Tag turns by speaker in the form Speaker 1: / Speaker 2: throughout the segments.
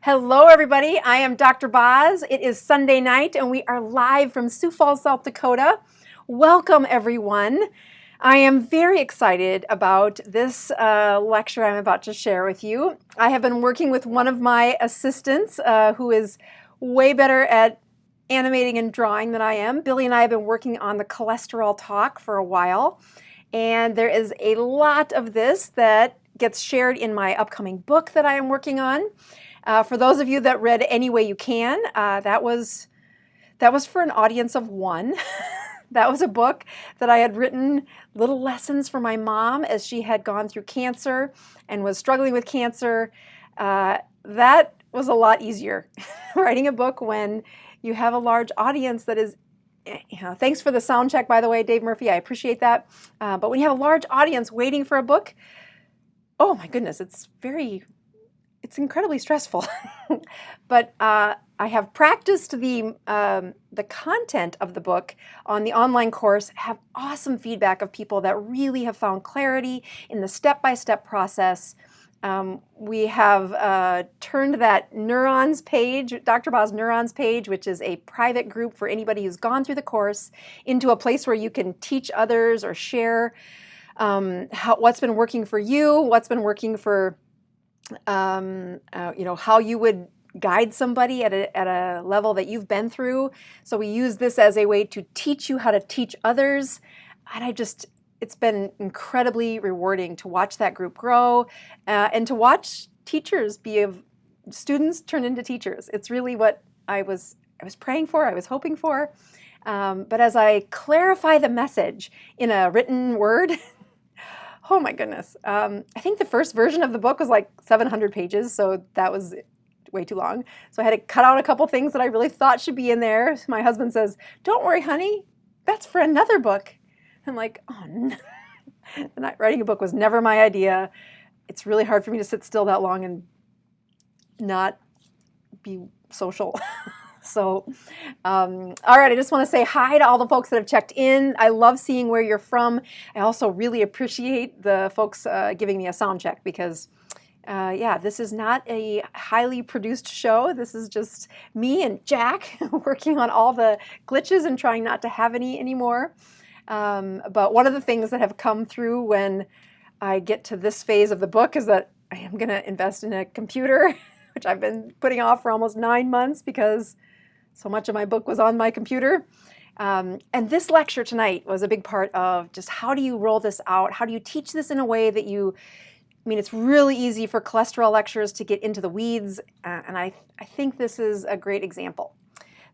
Speaker 1: Hello, everybody. I am Dr. Boz. It is Sunday night, and we are live from Sioux Falls, South Dakota. Welcome, everyone. I am very excited about this lecture I'm about to share with you. I have been working with one of my assistants who is way better at animating and drawing than I am. Billy and I have been working on the cholesterol talk for a while, and there is a lot of this that gets shared in my upcoming book that I am working on. For those of you that read Any Way You Can, that was for an audience of one. That was a book that I had written little lessons for my mom as she had gone through cancer and was struggling with cancer. That was a lot easier, writing a book when you have a large audience that is, thanks for the sound check, by the way, Dave Murphy, I appreciate that. But when you have a large audience waiting for a book, oh my goodness, it's incredibly stressful. But I have practiced the content of the book on the online course, have awesome feedback of people that really have found clarity in the step-by-step process. We have turned that Neurons page, Dr. Boz Neurons page, which is a private group for anybody who's gone through the course, into a place where you can teach others or share what's been working for you, what's been working for how you would guide somebody at a level that you've been through. So we use this as a way to teach you how to teach others. And it's been incredibly rewarding to watch that group grow and to watch teachers students turn into teachers. It's really what I was praying for, I was hoping for. But as I clarify the message in a written word, oh my goodness. I think the first version of the book was like 700 pages, so that was way too long. So I had to cut out a couple things that I really thought should be in there. My husband says, "Don't worry, honey, that's for another book." I'm like, oh no. Writing a book was never my idea. It's really hard for me to sit still that long and not be social. So, all right, I just want to say hi to all the folks that have checked in. I love seeing where you're from. I also really appreciate the folks giving me a sound check because, this is not a highly produced show. This is just me and Jack working on all the glitches and trying not to have any anymore. But one of the things that have come through when I get to this phase of the book is that I am going to invest in a computer, which I've been putting off for almost 9 months because so much of my book was on my computer. And this lecture tonight was a big part of just how do you roll this out? How do you teach this in a way that it's really easy for cholesterol lectures to get into the weeds. And I think this is a great example.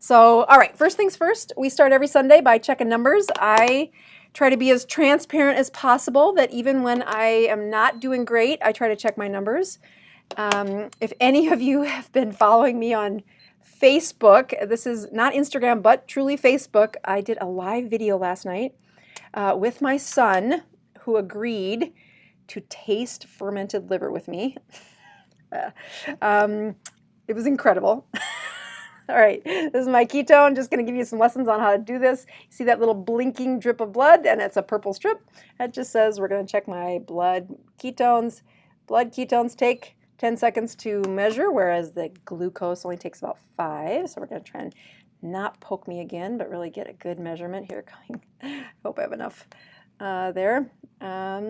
Speaker 1: So, all right, first things first, we start every Sunday by checking numbers. I try to be as transparent as possible that even when I am not doing great, I try to check my numbers. If any of you have been following me on Facebook, this is not Instagram, but truly Facebook. I did a live video last night with my son who agreed to taste fermented liver with me. It was incredible. All right, this is my ketone. Just going to give you some lessons on how to do this. You see that little blinking drip of blood, and it's a purple strip. That just says we're going to check my blood ketones. Blood ketones take 10 seconds to measure, whereas the glucose only takes about 5. So we're going to try and not poke me again, but really get a good measurement here coming. Hope I have enough there. I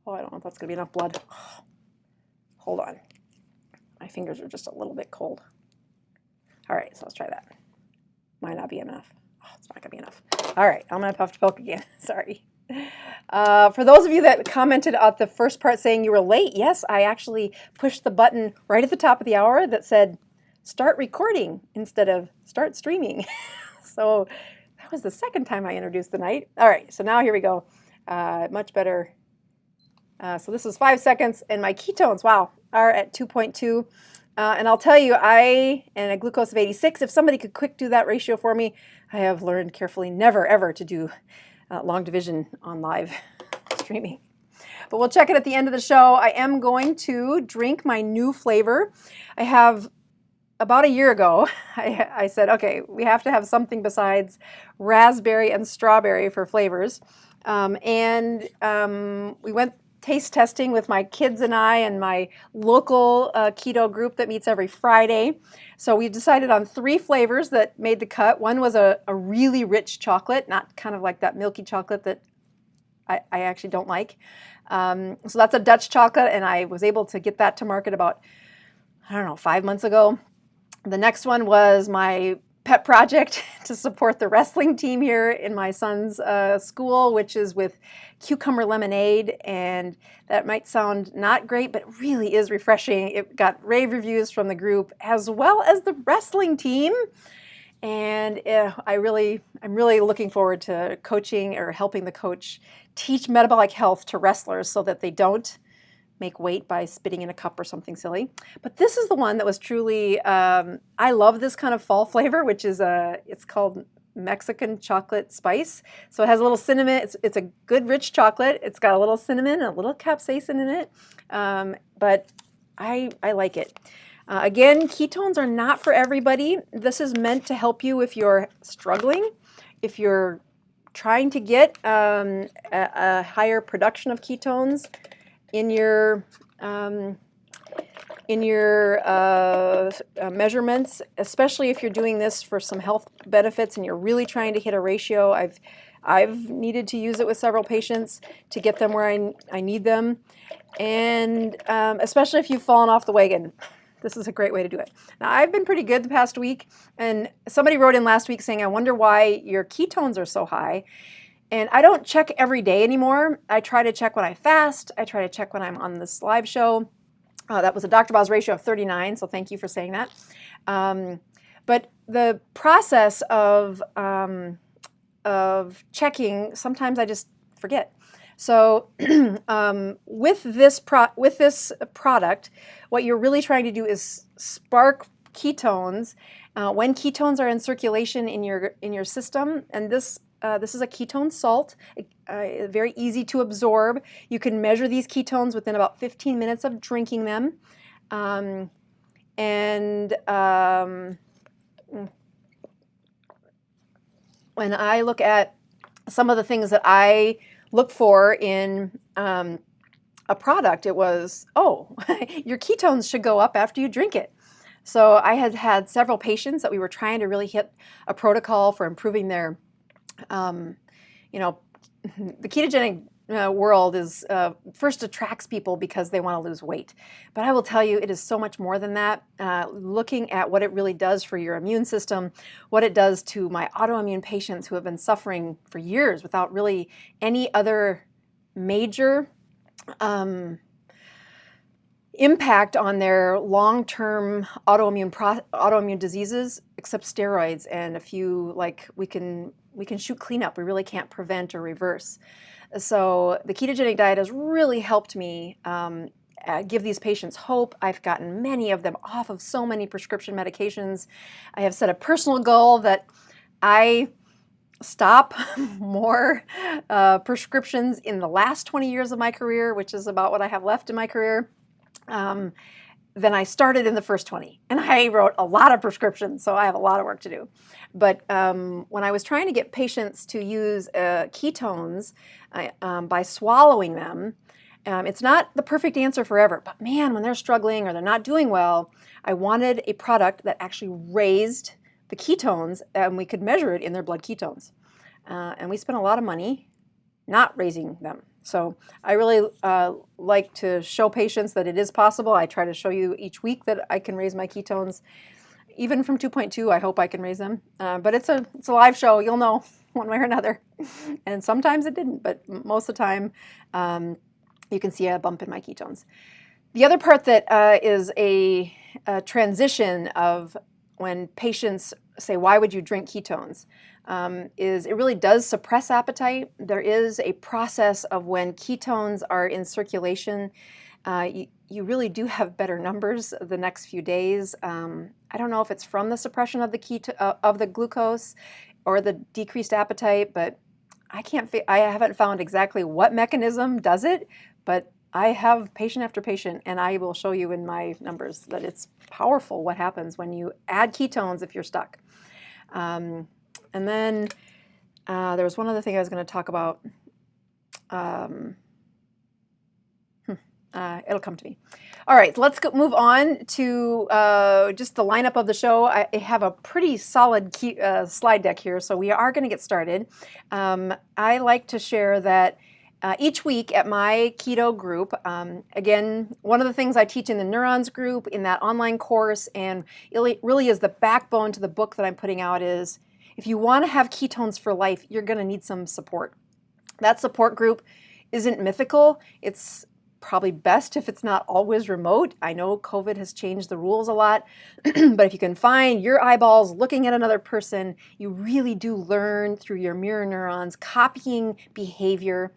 Speaker 1: don't know if that's going to be enough blood. Hold on. My fingers are just a little bit cold. All right, so let's try that. Might not be enough. Oh, it's not going to be enough. All right, I'm going to have to poke again. Sorry. For those of you that commented at the first part saying you were late, yes, I actually pushed the button right at the top of the hour that said start recording instead of start streaming. So that was the second time I introduced the night. All right, so now here we go. Much better. So this is 5 seconds, and my ketones, wow, are at 2.2. And I'll tell you, and a glucose of 86, if somebody could quick do that ratio for me, I have learned carefully never, ever to do long division on live streaming. But we'll check it at the end of the show. I am going to drink my new flavor. I have, about a year ago, I said, okay, we have to have something besides raspberry and strawberry for flavors. We went taste testing with my kids and I and my local keto group that meets every Friday. So we decided on 3 flavors that made the cut. One was a really rich chocolate, not kind of like that milky chocolate that I actually don't like. So that's a Dutch chocolate, and I was able to get that to market about, I don't know, 5 months ago. The next one was my pet project to support the wrestling team here in my son's school, which is with cucumber lemonade, and that might sound not great, but really is refreshing. It got rave reviews from the group as well as the wrestling team, and I'm really looking forward to coaching or helping the coach teach metabolic health to wrestlers so that they don't make weight by spitting in a cup or something silly. But this is the one that was truly, I love this kind of fall flavor, which is it's called Mexican chocolate spice. So it has a little cinnamon. It's a good rich chocolate. It's got a little cinnamon, a little capsaicin in it, but I like it. Again, ketones are not for everybody. This is meant to help you if you're struggling, if you're trying to get a higher production of ketones in your measurements, especially if you're doing this for some health benefits and you're really trying to hit a ratio. I've needed to use it with several patients to get them where I need them, and especially if you've fallen off the wagon. This is a great way to do it. Now, I've been pretty good the past week, and somebody wrote in last week saying, I wonder why your ketones are so high. And I don't check every day anymore. I try to check when I fast. I try to check when I'm on this live show. That was a Dr. Boz ratio of 39, so thank you for saying that. But the process of checking, sometimes I just forget. So with this product, what you're really trying to do is spark ketones when ketones are in circulation in your system, and this is a ketone salt, very easy to absorb. You can measure these ketones within about 15 minutes of drinking them. When I look at some of the things that I look for in a product, it was, oh, your ketones should go up after you drink it. So I had several patients that we were trying to really hit a protocol for improving their the ketogenic world is first attracts people because they want to lose weight. But I will tell you, it is so much more than that. Looking at what it really does for your immune system, what it does to my autoimmune patients who have been suffering for years without really any other major impact on their long-term autoimmune diseases, except steroids and a few, like we can shoot cleanup. We really can't prevent or reverse. So the ketogenic diet has really helped me give these patients hope. I've gotten many of them off of so many prescription medications. I have set a personal goal that I stop more prescriptions in the last 20 years of my career, which is about what I have left in my career, than I started in the first 20. And I wrote a lot of prescriptions, so I have a lot of work to do. But when I was trying to get patients to use ketones by swallowing them, it's not the perfect answer forever, but man, when they're struggling or they're not doing well, I wanted a product that actually raised the ketones, and we could measure it in their blood ketones. And we spent a lot of money not raising them. So I really like to show patients that it is possible. I try to show you each week that I can raise my ketones. Even from 2.2, I hope I can raise them. But it's a live show. You'll know one way or another. And sometimes it didn't, but most of the time you can see a bump in my ketones. The other part that is a transition of when patients say, why would you drink ketones? Is it really does suppress appetite. There is a process of when ketones are in circulation, you really do have better numbers the next few days. I don't know if it's from the suppression of the glucose or the decreased appetite, but I haven't found exactly what mechanism does it, but I have patient after patient, and I will show you in my numbers that it's powerful what happens when you add ketones if you're stuck. And then there was one other thing I was going to talk about. It'll come to me. All right, let's move on to just the lineup of the show. I have a pretty solid slide deck here, so we are going to get started. I like to share that each week at my keto group, again, one of the things I teach in the Neurons group, in that online course, and it really is the backbone to the book that I'm putting out, is if you want to have ketones for life, you're going to need some support. That support group isn't mythical. It's probably best if it's not always remote. I know COVID has changed the rules a lot, but if you can find your eyeballs looking at another person, you really do learn through your mirror neurons, copying behavior.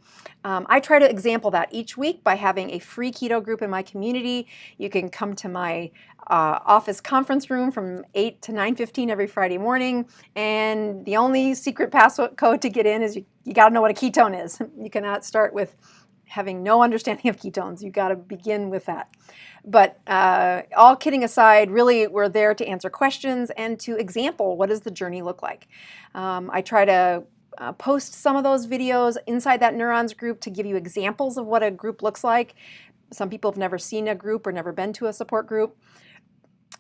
Speaker 1: I try to example that each week by having a free keto group in my community. You can come to my office conference room from 8 to 9:15 every Friday morning, and the only secret passcode to get in is you got to know what a ketone is. You cannot start with having no understanding of ketones. You got to begin with that. But all kidding aside, really we're there to answer questions and to example what does the journey look like. I try to post some of those videos inside that Neurons group to give you examples of what a group looks like. Some people have never seen a group or never been to a support group.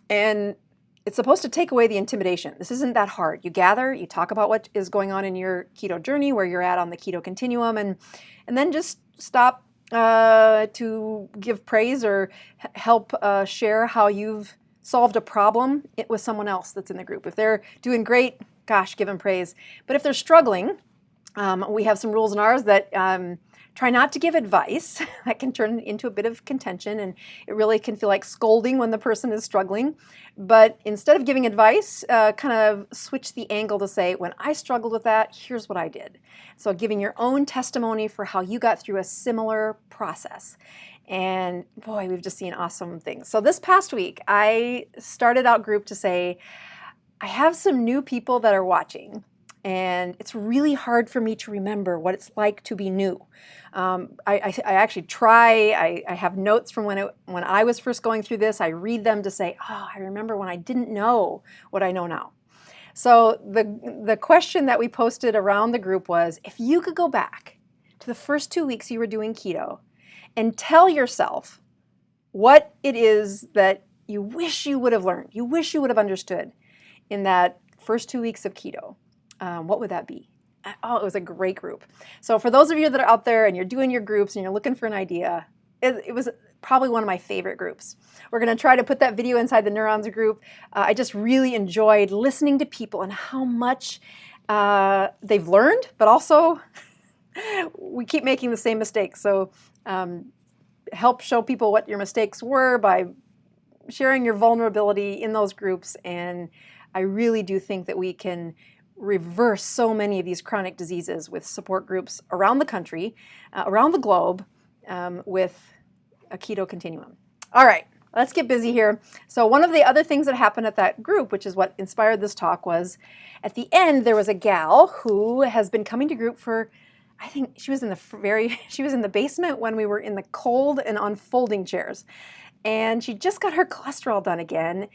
Speaker 1: And it's supposed to take away the intimidation. This isn't that hard. You gather, you talk about what is going on in your keto journey, where you're at on the keto continuum, and then just stop to give praise or help share how you've solved a problem with someone else that's in the group. If they're doing great, gosh, give them praise. But if they're struggling, we have some rules in ours that try not to give advice. That can turn into a bit of contention, and it really can feel like scolding when the person is struggling. But instead of giving advice, kind of switch the angle to say, when I struggled with that, here's what I did. So giving your own testimony for how you got through a similar process. And boy, we've just seen awesome things. So this past week, I started out group to say, I have some new people that are watching, and it's really hard for me to remember what it's like to be new. I actually try. I have notes from when I was first going through this. I read them to say, oh, I remember when I didn't know what I know now. So the question that we posted around the group was, if you could go back to the first 2 weeks you were doing keto and tell yourself what it is that you wish you would have learned, you wish you would have understood in that first 2 weeks of keto, what would that be? Oh, it was a great group. So for those of you that are out there and you're doing your groups and you're looking for an idea, it was probably one of my favorite groups. We're going to try to put that video inside the Neurons group. I just really enjoyed listening to people and how much they've learned, but also we keep making the same mistakes. So help show people what your mistakes were by sharing your vulnerability in those groups. And I really do think that we can reverse so many of these chronic diseases with support groups around the country, around the globe, with a keto continuum. All right, let's get busy here. So one of the other things that happened at that group, which is what inspired this talk, was at the end there was a gal who has been coming to group for, I think she was in the basement when we were in the cold and on folding chairs. And she just got her cholesterol done again,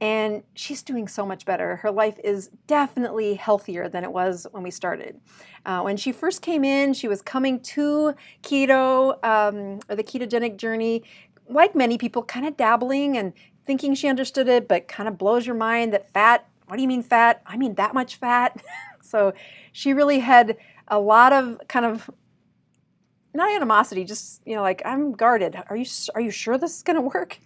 Speaker 1: and she's doing so much better. Her life is definitely healthier than it was when we started. When she first came in, she was coming to keto, or the ketogenic journey, like many people, kind of dabbling and thinking she understood it, but kind of blows your mind that fat, what do you mean fat? I mean that much fat. So she really had a lot of kind of, not animosity, just, like, I'm guarded. Are you sure this is going to work?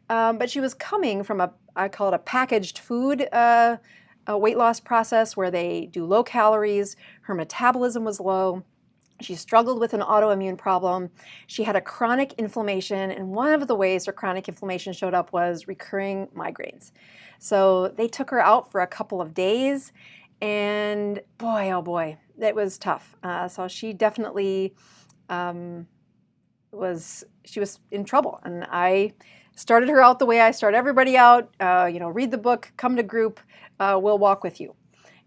Speaker 1: But she was coming from I call it a packaged food a weight loss process where they do low calories. Her metabolism was low. She struggled with an autoimmune problem. She had a chronic inflammation, and one of the ways her chronic inflammation showed up was recurring migraines. So they took her out for a couple of days, and boy, oh boy, it was tough. So she definitely was in trouble, and I started her out the way I start everybody out. Read the book, come to group, we'll walk with you.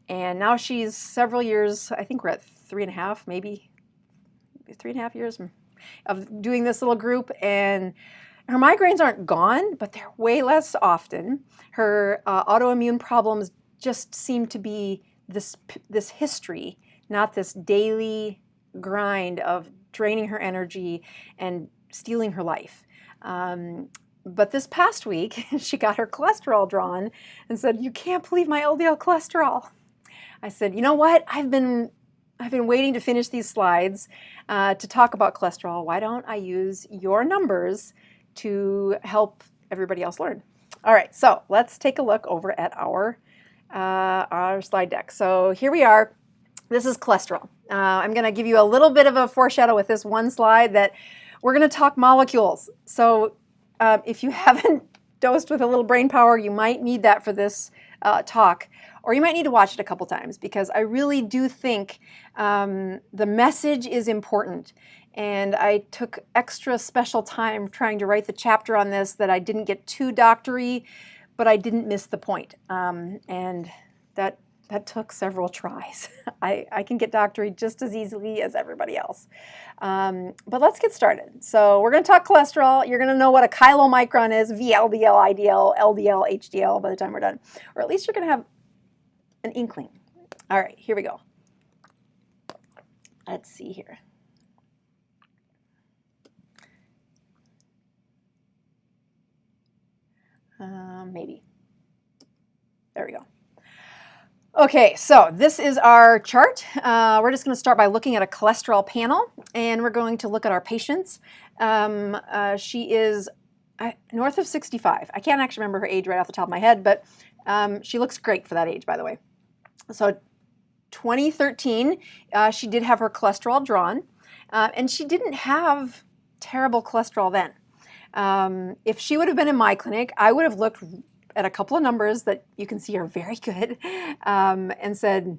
Speaker 1: And now she's several years, I think we're at 3.5, maybe 3.5 years of doing this little group, and her migraines aren't gone, but they're way less often. Her autoimmune problems just seem to be this history, not this daily grind of draining her energy and stealing her life. But this past week, she got her cholesterol drawn and said, "You can't believe my LDL cholesterol." I said, "You know what? I've been waiting to finish these slides to talk about cholesterol. Why don't I use your numbers to help everybody else learn?" All right, so let's take a look over at our slide deck. So here we are. This is cholesterol. I'm going to give you a little bit of a foreshadow with this one slide that we're going to talk molecules. So if you haven't dosed with a little brain power, you might need that for this talk, or you might need to watch it a couple times, because I really do think the message is important. And I took extra special time trying to write the chapter on this that I didn't get too doctory, but I didn't miss the point. And that took several tries. I can get doctory just as easily as everybody else. But let's get started. So we're going to talk cholesterol. You're going to know what a chylomicron is, VLDL, IDL, LDL, HDL by the time we're done. Or at least you're going to have an inkling. All right, here we go. Let's see here. Maybe. There we go. Okay, so this is our chart. We're just going to start by looking at a cholesterol panel, and we're going to look at our patients. She is north of 65. I can't actually remember her age right off the top of my head, but she looks great for that age, by the way. So 2013, she did have her cholesterol drawn, and she didn't have terrible cholesterol then. If she would have been in my clinic, I would have looked at a couple of numbers that you can see are very good, and said,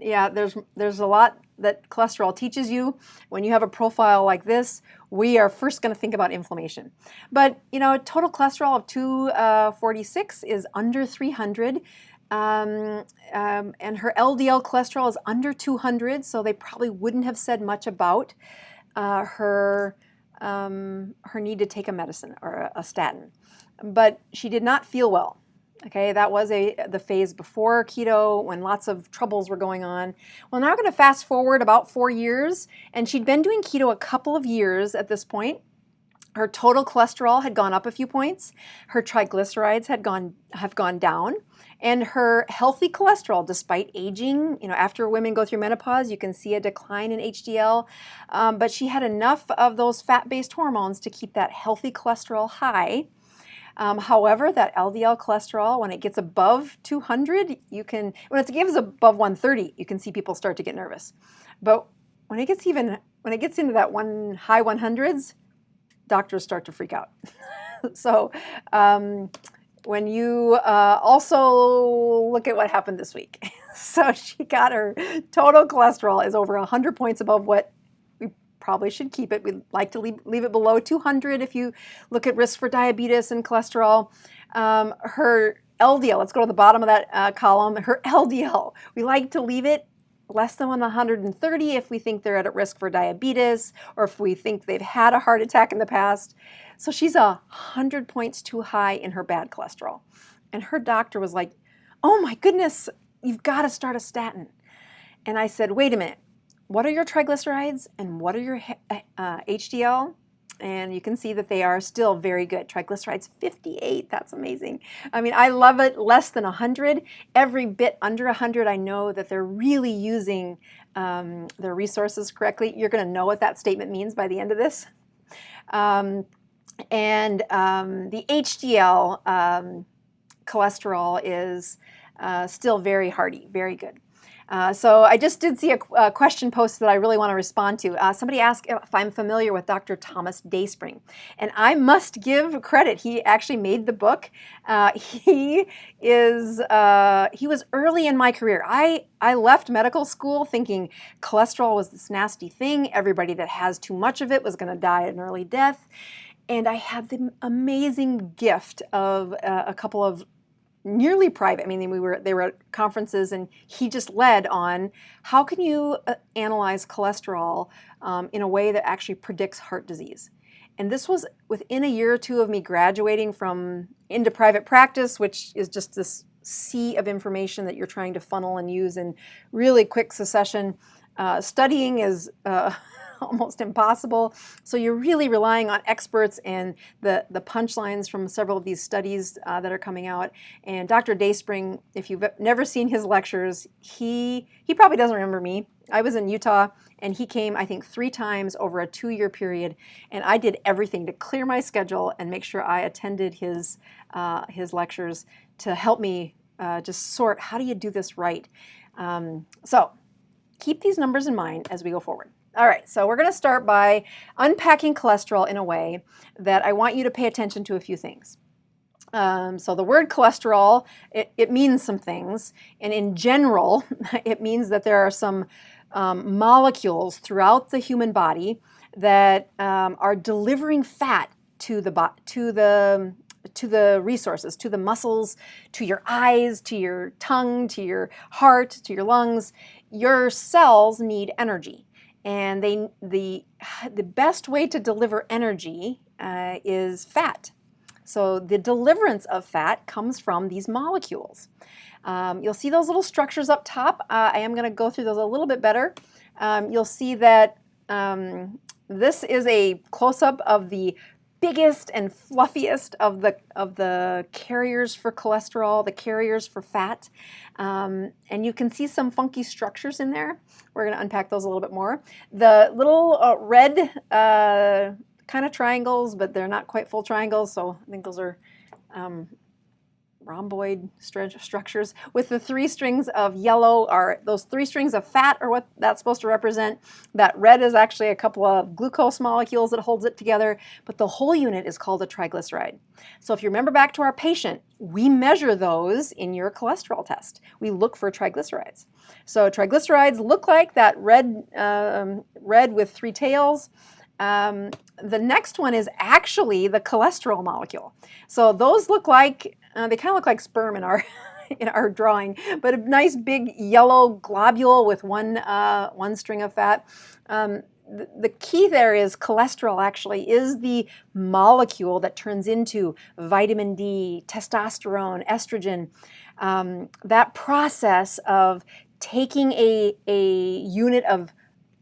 Speaker 1: yeah, there's a lot that cholesterol teaches you. When you have a profile like this, we are first going to think about inflammation. But, you know, total cholesterol of 246 is under 300, and her LDL cholesterol is under 200, so they probably wouldn't have said much about her need to take a medicine or a statin. But she did not feel well. Okay, that was the phase before keto, when lots of troubles were going on. Well, now we're going to fast forward about 4 years, and she'd been doing keto a couple of years at this point. Her total cholesterol had gone up a few points. Her triglycerides have gone down, and her healthy cholesterol, despite aging, you know, after women go through menopause, you can see a decline in HDL. But she had enough of those fat-based hormones to keep that healthy cholesterol high. However, that LDL cholesterol, when it gets above 200, when it gets above 130, you can see people start to get nervous. But when it gets into that high 100s, doctors start to freak out. So when you also look at what happened this week, so she got her total cholesterol is over 100 points above what probably should keep it. We'd like to leave it below 200 if you look at risk for diabetes and cholesterol. Her LDL, let's go to the bottom of that column. Her LDL, we like to leave it less than 130 if we think they're at risk for diabetes, or if we think they've had a heart attack in the past. So she's 100 points too high in her bad cholesterol. And her doctor was like, "Oh my goodness, you've got to start a statin." And I said, "Wait a minute. What are your triglycerides and what are your HDL?" And you can see that they are still very good. Triglycerides 58, that's amazing. I mean, I love it. Less than 100. Every bit under 100, I know that they're really using their resources correctly. You're going to know what that statement means by the end of this. The HDL cholesterol is still very hearty, very good. So I just did see a question post that I really want to respond to. Somebody asked if I'm familiar with Dr. Thomas Dayspring, and I must give credit. He actually made the book. He was early in my career. I left medical school thinking cholesterol was this nasty thing. Everybody that has too much of it was going to die an early death. And I had the amazing gift of a couple of nearly private. I mean, they were at conferences, and he just led on how can you analyze cholesterol in a way that actually predicts heart disease. And this was within a year or two of me graduating into private practice, which is just this sea of information that you're trying to funnel and use in really quick succession. Studying is almost impossible. So you're really relying on experts and the punchlines from several of these studies that are coming out. And Dr. Dayspring, if you've never seen his lectures, he probably doesn't remember me. I was in Utah and he came, I think, 3 times over a 2-year period, and I did everything to clear my schedule and make sure I attended his lectures to help me just sort, how do you do this right? So keep these numbers in mind as we go forward. All right, so we're going to start by unpacking cholesterol in a way that I want you to pay attention to a few things. So the word cholesterol, it means some things, and in general, it means that there are some molecules throughout the human body that are delivering fat to the resources, to the muscles, to your eyes, to your tongue, to your heart, to your lungs. Your cells need energy, and the best way to deliver energy is fat. So the deliverance of fat comes from these molecules. You'll see those little structures up top. I am going to go through those a little bit better. You'll see that this is a close-up of the biggest and fluffiest of the carriers for cholesterol, the carriers for fat. And you can see some funky structures in there. We're going to unpack those a little bit more. The little red kind of triangles, but they're not quite full triangles, so I think those are rhomboid structures with the 3 strings of yellow. Are those 3 strings of fat are what that's supposed to represent. That red is actually a couple of glucose molecules that holds it together, but the whole unit is called a triglyceride. So if you remember back to our patient, we measure those in your cholesterol test. We look for triglycerides. So triglycerides look like that red with 3 tails. The next one is actually the cholesterol molecule. So those look like, they kind of look like sperm in our in our drawing, but a nice big yellow globule with one string of fat. The key there is cholesterol actually is the molecule that turns into vitamin D, testosterone, estrogen. That process of taking a unit of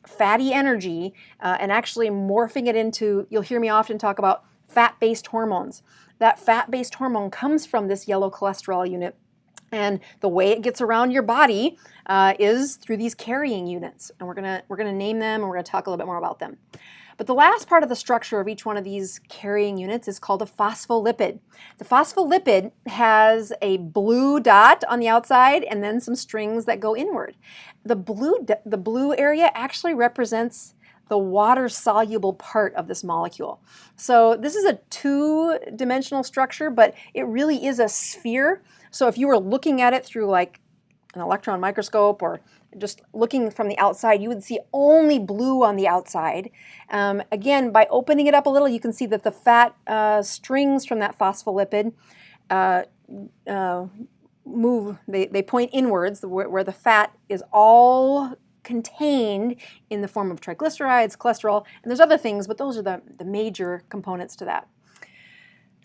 Speaker 1: fatty energy and actually morphing it into, you'll hear me often talk about fat-based hormones. That fat-based hormone comes from this yellow cholesterol unit, and the way it gets around your body is through these carrying units, and we're gonna name them, and we're gonna talk a little bit more about them. But the last part of the structure of each one of these carrying units is called a phospholipid. The phospholipid has a blue dot on the outside and then some strings that go inward. The blue area actually represents the water-soluble part of this molecule. So this is a 2-dimensional structure, but it really is a sphere. So if you were looking at it through like an electron microscope or just looking from the outside, you would see only blue on the outside. Again, by opening it up a little, you can see that the fat strings from that phospholipid move, they point inwards, where the fat is all contained in the form of triglycerides, cholesterol, and there's other things, but those are the major components to that.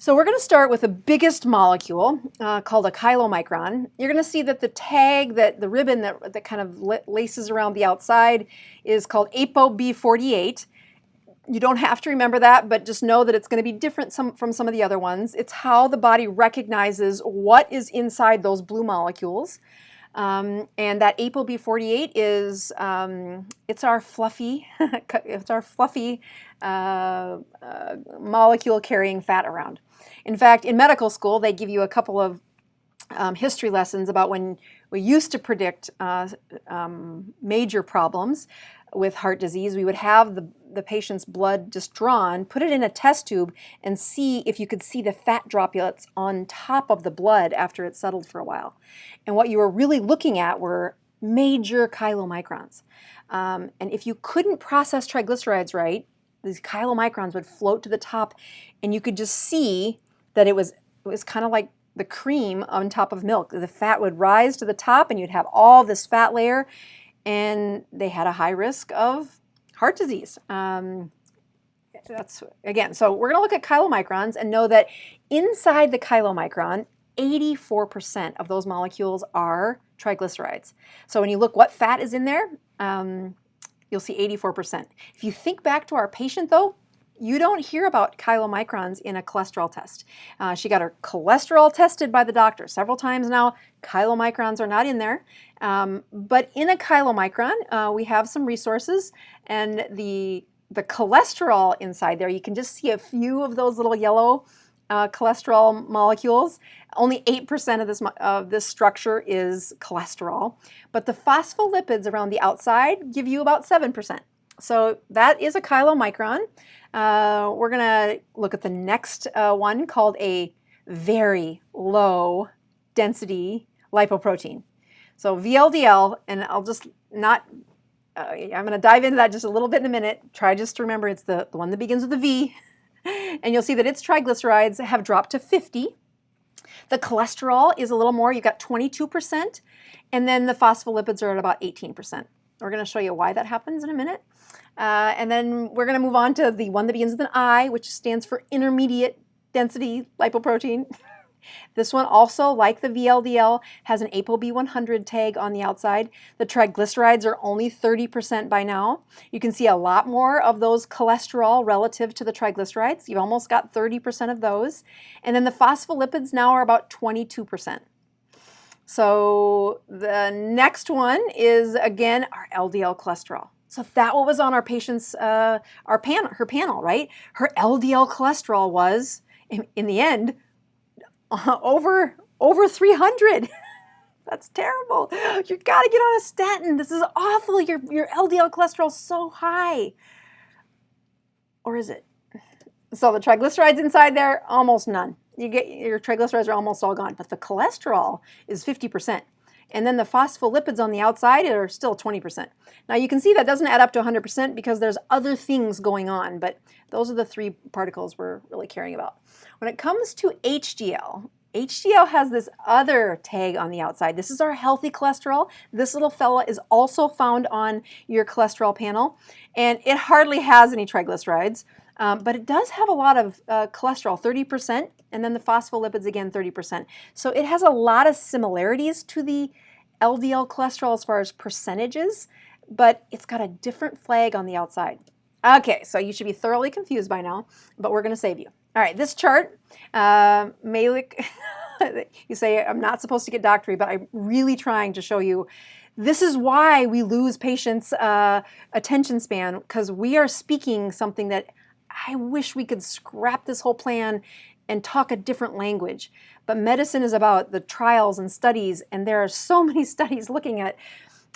Speaker 1: So we're going to start with the biggest molecule called a chylomicron. You're going to see that the tag, the ribbon that kind of laces around the outside is called ApoB48. You don't have to remember that, but just know that it's going to be different from some of the other ones. It's how the body recognizes what is inside those blue molecules. And that ApoB48 is it's our fluffy molecule carrying fat around. In fact, in medical school, they give you a couple of history lessons about when we used to predict major problems with heart disease. We would have the patient's blood just drawn, put it in a test tube, and see if you could see the fat droplets on top of the blood after it settled for a while. And what you were really looking at were major chylomicrons. And if you couldn't process triglycerides right, these chylomicrons would float to the top, and you could just see that it was kind of like the cream on top of milk. The fat would rise to the top, and you'd have all this fat layer, and they had a high risk of heart disease. That's again, so we're going to look at chylomicrons and know that inside the chylomicron, 84% of those molecules are triglycerides. So when you look what fat is in there, you'll see 84%. If you think back to our patient though, you don't hear about chylomicrons in a cholesterol test. She got her cholesterol tested by the doctor several times now. Chylomicrons are not in there. But in a chylomicron, we have some resources, and the cholesterol inside there, you can just see a few of those little yellow cholesterol molecules. Only 8% of this structure is cholesterol, but the phospholipids around the outside give you about 7%. So that is a chylomicron. We're going to look at the next one called a very low density lipoprotein. So VLDL, and I'll just not, I'm going to dive into that just a little bit in a minute. Try just to remember it's the one that begins with a V. And you'll see that its triglycerides have dropped to 50. The cholesterol is a little more, you've got 22%, and then the phospholipids are at about 18%. We're going to show you why that happens in a minute. And then we're going to move on to the one that begins with an I, which stands for intermediate density lipoprotein. This one also, like the VLDL, has an ApoB100 tag on the outside. The triglycerides are only 30% by now. You can see a lot more of those cholesterol relative to the triglycerides. You've almost got 30% of those. And then the phospholipids now are about 22%. So the next one is, again, our LDL cholesterol. So that what was on our patient's, her panel, right? Her LDL cholesterol was, in the end, over 300. That's terrible. You got to get on a statin. This is awful. Your LDL cholesterol is so high. Or is it? So the triglycerides inside there, almost none. Your triglycerides are almost all gone, but the cholesterol is 50%. And then the phospholipids on the outside are still 20%. Now you can see that doesn't add up to 100% because there's other things going on, but those are the three particles we're really caring about. When it comes to HDL, HDL has this other tag on the outside. This is our healthy cholesterol. This little fella is also found on your cholesterol panel, and it hardly has any triglycerides, but it does have a lot of cholesterol, 30%, and then the phospholipids again, 30%. So it has a lot of similarities to the LDL cholesterol as far as percentages, but it's got a different flag on the outside. Okay, so you should be thoroughly confused by now, but we're going to save you. All right, this chart may look, you say I'm not supposed to get doctory, but I'm really trying to show you this is why we lose patients' attention span, because we are speaking something that I wish we could scrap this whole plan and talk a different language. But medicine is about the trials and studies, and there are so many studies looking at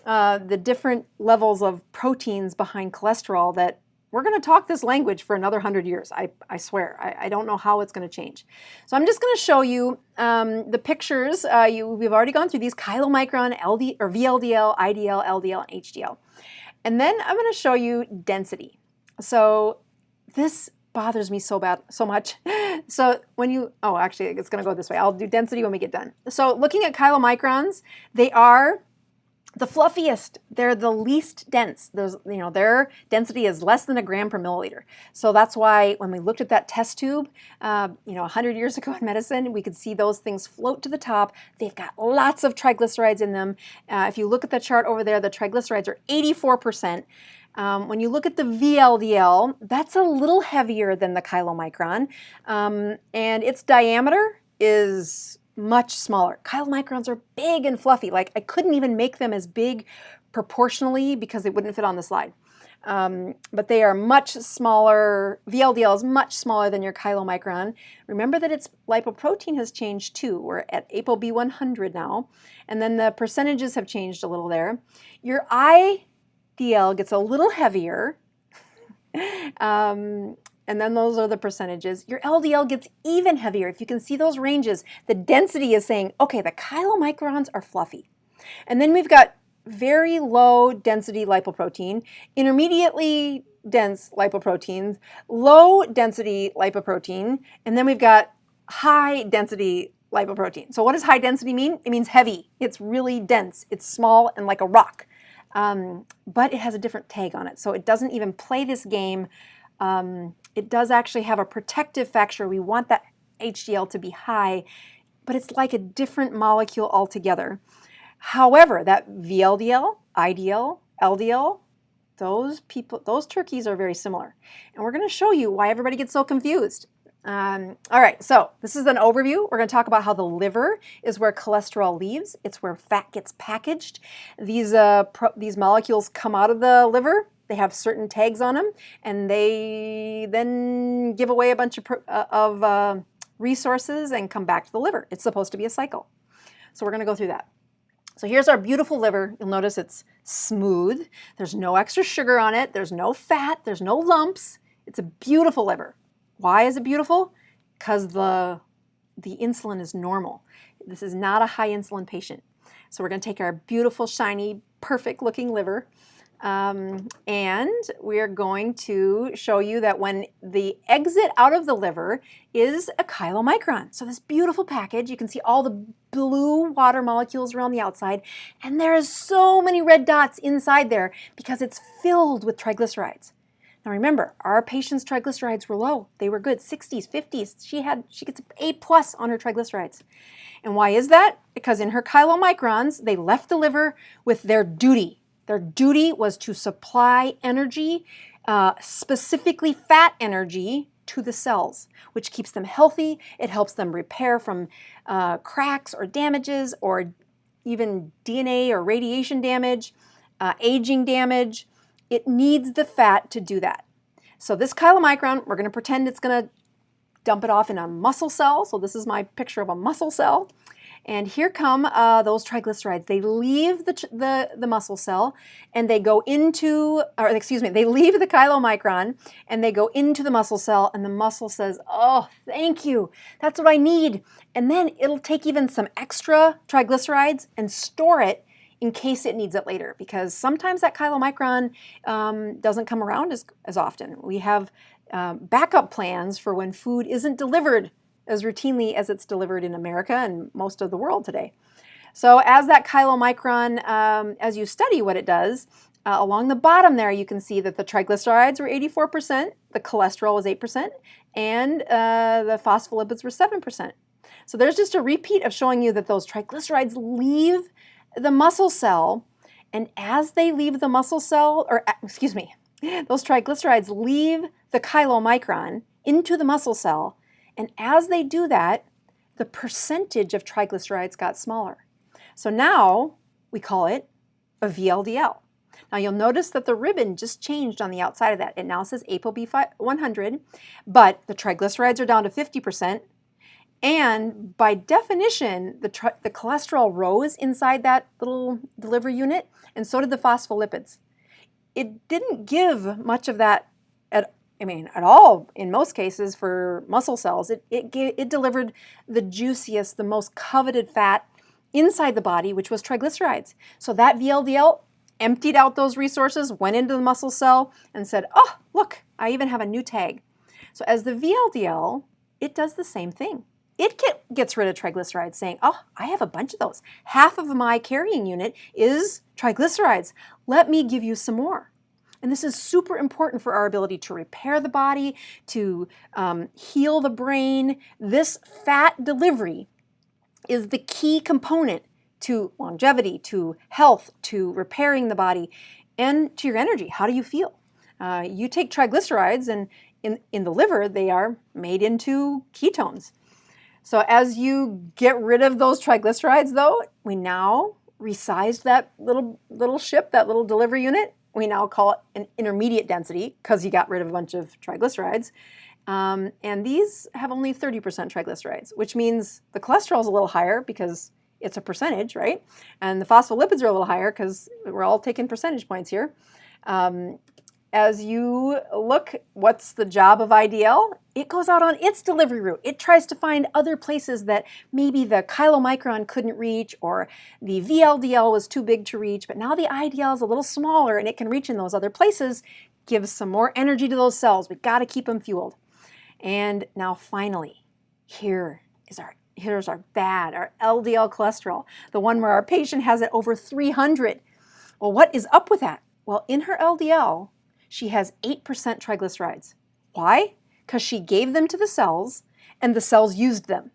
Speaker 1: the different levels of proteins behind cholesterol that we're going to talk this language for another 100 years. I swear. I don't know how it's going to change. So I'm just going to show you the pictures. We've already gone through these: chylomicron, LD, or VLDL, IDL, LDL, and HDL. And then I'm going to show you density. So this bothers me so much. So when you, oh, actually, it's going to go this way. I'll do density when we get done. So looking at chylomicrons, they are the fluffiest. They're the least dense. Their density is less than a gram per milliliter. So that's why when we looked at that test tube, 100 years ago in medicine, we could see those things float to the top. They've got lots of triglycerides in them. If you look at the chart over there, the triglycerides are 84%. When you look at the VLDL, that's a little heavier than the chylomicron, and its diameter is much smaller. Chylomicrons are big and fluffy. Like, I couldn't even make them as big proportionally because they wouldn't fit on the slide. But they are much smaller. VLDL is much smaller than your chylomicron. Remember that its lipoprotein has changed too. We're at ApoB100 now, and then the percentages have changed a little there. Your IDL gets a little heavier, and then those are the percentages. Your LDL gets even heavier. If you can see those ranges, the density is saying, okay, the chylomicrons are fluffy. And then we've got very low density lipoprotein, intermediately dense lipoproteins, low density lipoprotein, and then we've got high density lipoprotein. So what does high density mean? It means heavy. It's really dense. It's small and like a rock. But it has a different tag on it. So it doesn't even play this game. It does actually have a protective factor. We want that HDL to be high. but it's like a different molecule altogether. However, that VLDL, IDL, LDL, those turkeys are very similar. And we're going to show you why everybody gets so confused. All right, so this is an overview. We're going to talk about how the liver is where cholesterol leaves. It's where fat gets packaged. These molecules come out of the liver. They have certain tags on them, and they then give away a bunch of resources and come back to the liver. It's supposed to be a cycle. So we're going to go through that. So here's our beautiful liver. You'll notice it's smooth. There's no extra sugar on it. There's no fat. There's no lumps. It's a beautiful liver. Why is it beautiful? Because the insulin is normal. This is not a high insulin patient. So we're going to take our beautiful, shiny, perfect looking liver, and we're going to show you that when the exit out of the liver is a chylomicron. So this beautiful package, you can see all the blue water molecules around the outside, and there's so many red dots inside there because it's filled with triglycerides. Now remember, our patient's triglycerides were low. They were good, 60s, 50s. She gets A+ on her triglycerides. And why is that? Because in her chylomicrons, they left the liver with their duty. Their duty was to supply energy, specifically fat energy, to the cells, which keeps them healthy. It helps them repair from cracks or damages or even DNA or radiation damage, aging damage. It needs the fat to do that. So this chylomicron, we're going to pretend it's going to dump it off in a muscle cell. So this is my picture of a muscle cell. And here come those triglycerides. They leave the muscle cell and they go into, they leave the chylomicron and they go into the muscle cell, and the muscle says, oh, thank you. That's what I need. And then it'll take even some extra triglycerides and store it in case it needs it later, because sometimes that chylomicron doesn't come around as often. We have backup plans for when food isn't delivered as routinely as it's delivered in America and most of the world today. So as that chylomicron, as you study what it does, along the bottom there you can see that the triglycerides were 84%, the cholesterol was 8%, and the phospholipids were 7%. So there's just a repeat of showing you that those triglycerides leave the muscle cell, and as they leave the muscle cell, those triglycerides leave the chylomicron into the muscle cell, and as they do that, the percentage of triglycerides got smaller. So now we call it a VLDL. Now you'll notice that the ribbon just changed on the outside of that. It now says ApoB100, but the triglycerides are down to 50%. And by definition, the cholesterol rose inside that little delivery unit, and so did the phospholipids. It didn't give much of that at all in most cases for muscle cells. It delivered the juiciest, the most coveted fat inside the body, which was triglycerides. So that VLDL emptied out those resources, went into the muscle cell, and said, oh, look, I even have a new tag. So as the VLDL, it does the same thing. It gets rid of triglycerides, saying, oh, I have a bunch of those. Half of my carrying unit is triglycerides. Let me give you some more. And this is super important for our ability to repair the body, to heal the brain. This fat delivery is the key component to longevity, to health, to repairing the body, and to your energy. How do you feel? You take triglycerides, and in the liver, they are made into ketones. So as you get rid of those triglycerides, though, we now resized that little ship, that little delivery unit. We now call it an intermediate density because you got rid of a bunch of triglycerides. And these have only 30% triglycerides, which means the cholesterol is a little higher because it's a percentage, right? And the phospholipids are a little higher because we're all taking percentage points here. As you look, what's the job of IDL? It goes out on its delivery route. It tries to find other places that maybe the chylomicron couldn't reach, or the VLDL was too big to reach, but now the IDL is a little smaller and it can reach in those other places, gives some more energy to those cells. We got to keep them fueled. And now finally, here's our LDL cholesterol, the one where our patient has it over 300. Well, what is up with that? Well, in her LDL, she has 8% triglycerides. Why? Because she gave them to the cells and the cells used them.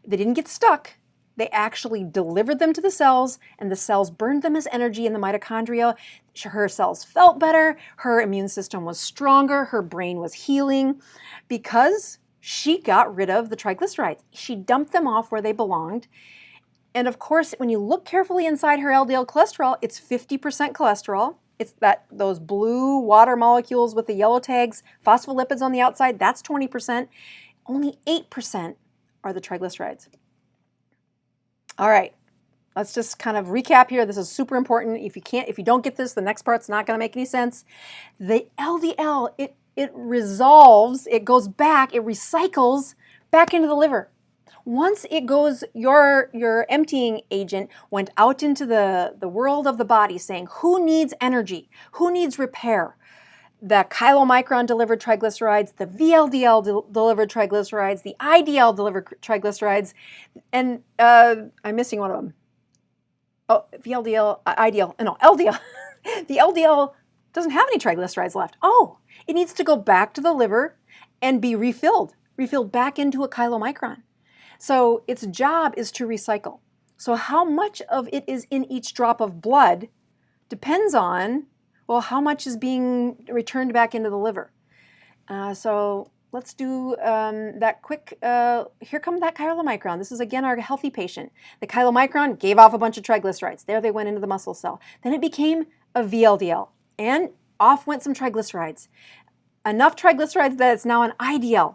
Speaker 1: They didn't get stuck. They actually delivered them to the cells, and the cells burned them as energy in the mitochondria. Her cells felt better, her immune system was stronger, her brain was healing because she got rid of the triglycerides. She dumped them off where they belonged. And of course, when you look carefully inside her LDL cholesterol, it's 50% cholesterol. It's those blue water molecules with the yellow tags, phospholipids on the outside, that's 20%. Only 8% are the triglycerides. All right, let's just kind of recap here. This is super important. If you don't get this, the next part's not going to make any sense. The LDL, it resolves, it goes back, it recycles back into the liver. Once it goes, your emptying agent went out into the world of the body saying, who needs energy? Who needs repair? The Chylomicron delivered triglycerides, the Vldl delivered triglycerides, the IDL delivered triglycerides, and I'm missing one of them. Oh, VLDL, IDL, no, LDL. The LDL doesn't have any triglycerides left. Oh, it needs to go back to the liver and be refilled back into a chylomicron. So its job is to recycle. So how much of it is in each drop of blood depends on, well, how much is being returned back into the liver. So let's do that quick. Here comes that chylomicron. This is again our healthy patient. The chylomicron gave off a bunch of triglycerides. There they went into the muscle cell. Then it became a VLDL, and off went some triglycerides. Enough triglycerides that it's now an IDL.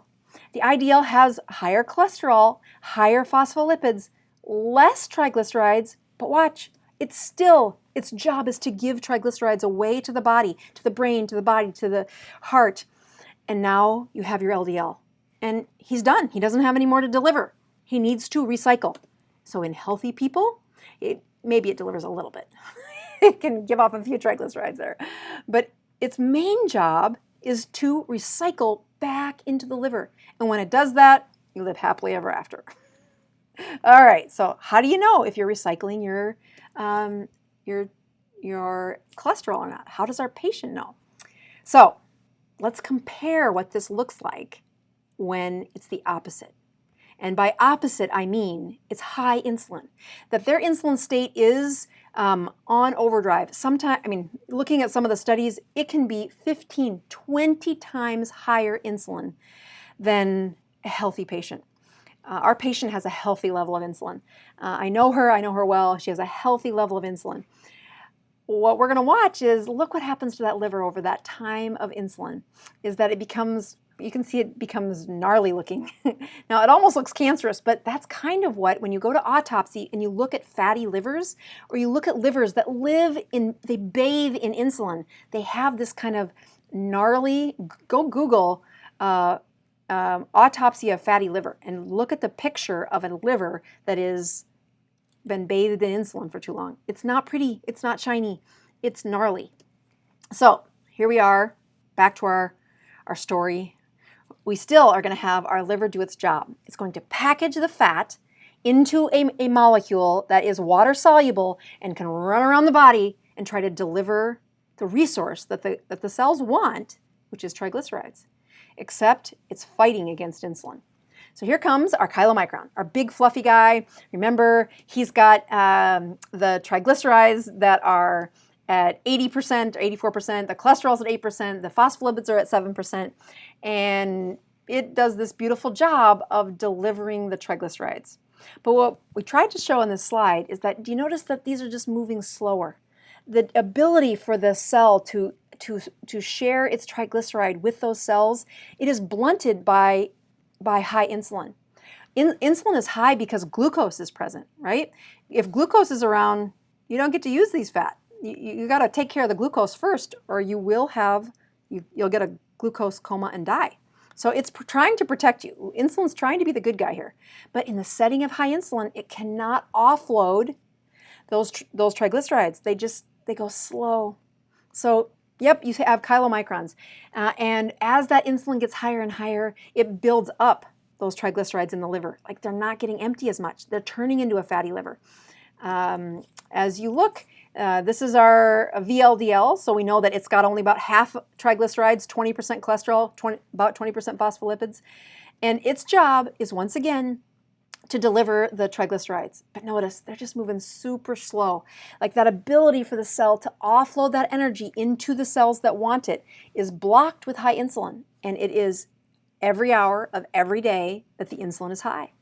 Speaker 1: The IDL has higher cholesterol, higher phospholipids, less triglycerides, but watch, its job is to give triglycerides away to the body, to the brain, to the body, to the heart. And now you have your LDL. And he's done. He doesn't have any more to deliver. He needs to recycle. So in healthy people, maybe it delivers a little bit. It can give off a few triglycerides there. But its main job is to recycle back into the liver. And when it does that, you live happily ever after. All right, so how do you know if you're recycling your cholesterol or not? How does our patient know? So let's compare what this looks like when it's the opposite. And by opposite, I mean it's high insulin. That their insulin state is on overdrive. Sometimes, looking at some of the studies, it can be 15, 20 times higher insulin than a healthy patient. Our patient has a healthy level of insulin. I know her well. She has a healthy level of insulin. What we're going to watch is, look what happens to that liver over that time of insulin, is that it becomes, you can see it becomes gnarly looking. Now, it almost looks cancerous, but that's kind of what, when you go to autopsy and you look at fatty livers, or you look at livers that they bathe in insulin, they have this kind of gnarly, go Google autopsy of fatty liver and look at the picture of a liver that is been bathed in insulin for too long. It's not pretty, it's not shiny, it's gnarly. So here we are, back to our story. We still are going to have our liver do its job. It's going to package the fat into a molecule that is water soluble and can run around the body and try to deliver the resource that the cells want, which is triglycerides, except it's fighting against insulin. So here comes our chylomicron, our big fluffy guy. Remember, he's got the triglycerides that are at 80% or 84%, the cholesterol's at 8%, the phospholipids are at 7%, and it does this beautiful job of delivering the triglycerides. But what we tried to show on this slide is that, do you notice that these are just moving slower? The ability for the cell to share its triglyceride with those cells, it is blunted by high insulin. Insulin is high because glucose is present, right? If glucose is around, you don't get to use these fat. You got to take care of the glucose first, or you'll get a glucose coma and die. So it's trying to protect you. Insulin's trying to be the good guy here. But in the setting of high insulin, it cannot offload those triglycerides. They go slow. So yep, you have chylomicrons. And as that insulin gets higher and higher, it builds up those triglycerides in the liver. Like, they're not getting empty as much. They're turning into a fatty liver. As you look, this is our VLDL, so we know that it's got only about half triglycerides, 20% cholesterol, about 20% phospholipids. And its job is, once again, to deliver the triglycerides. But notice, they're just moving super slow. Like that ability for the cell to offload that energy into the cells that want it is blocked with high insulin. And it is every hour of every day that the insulin is high.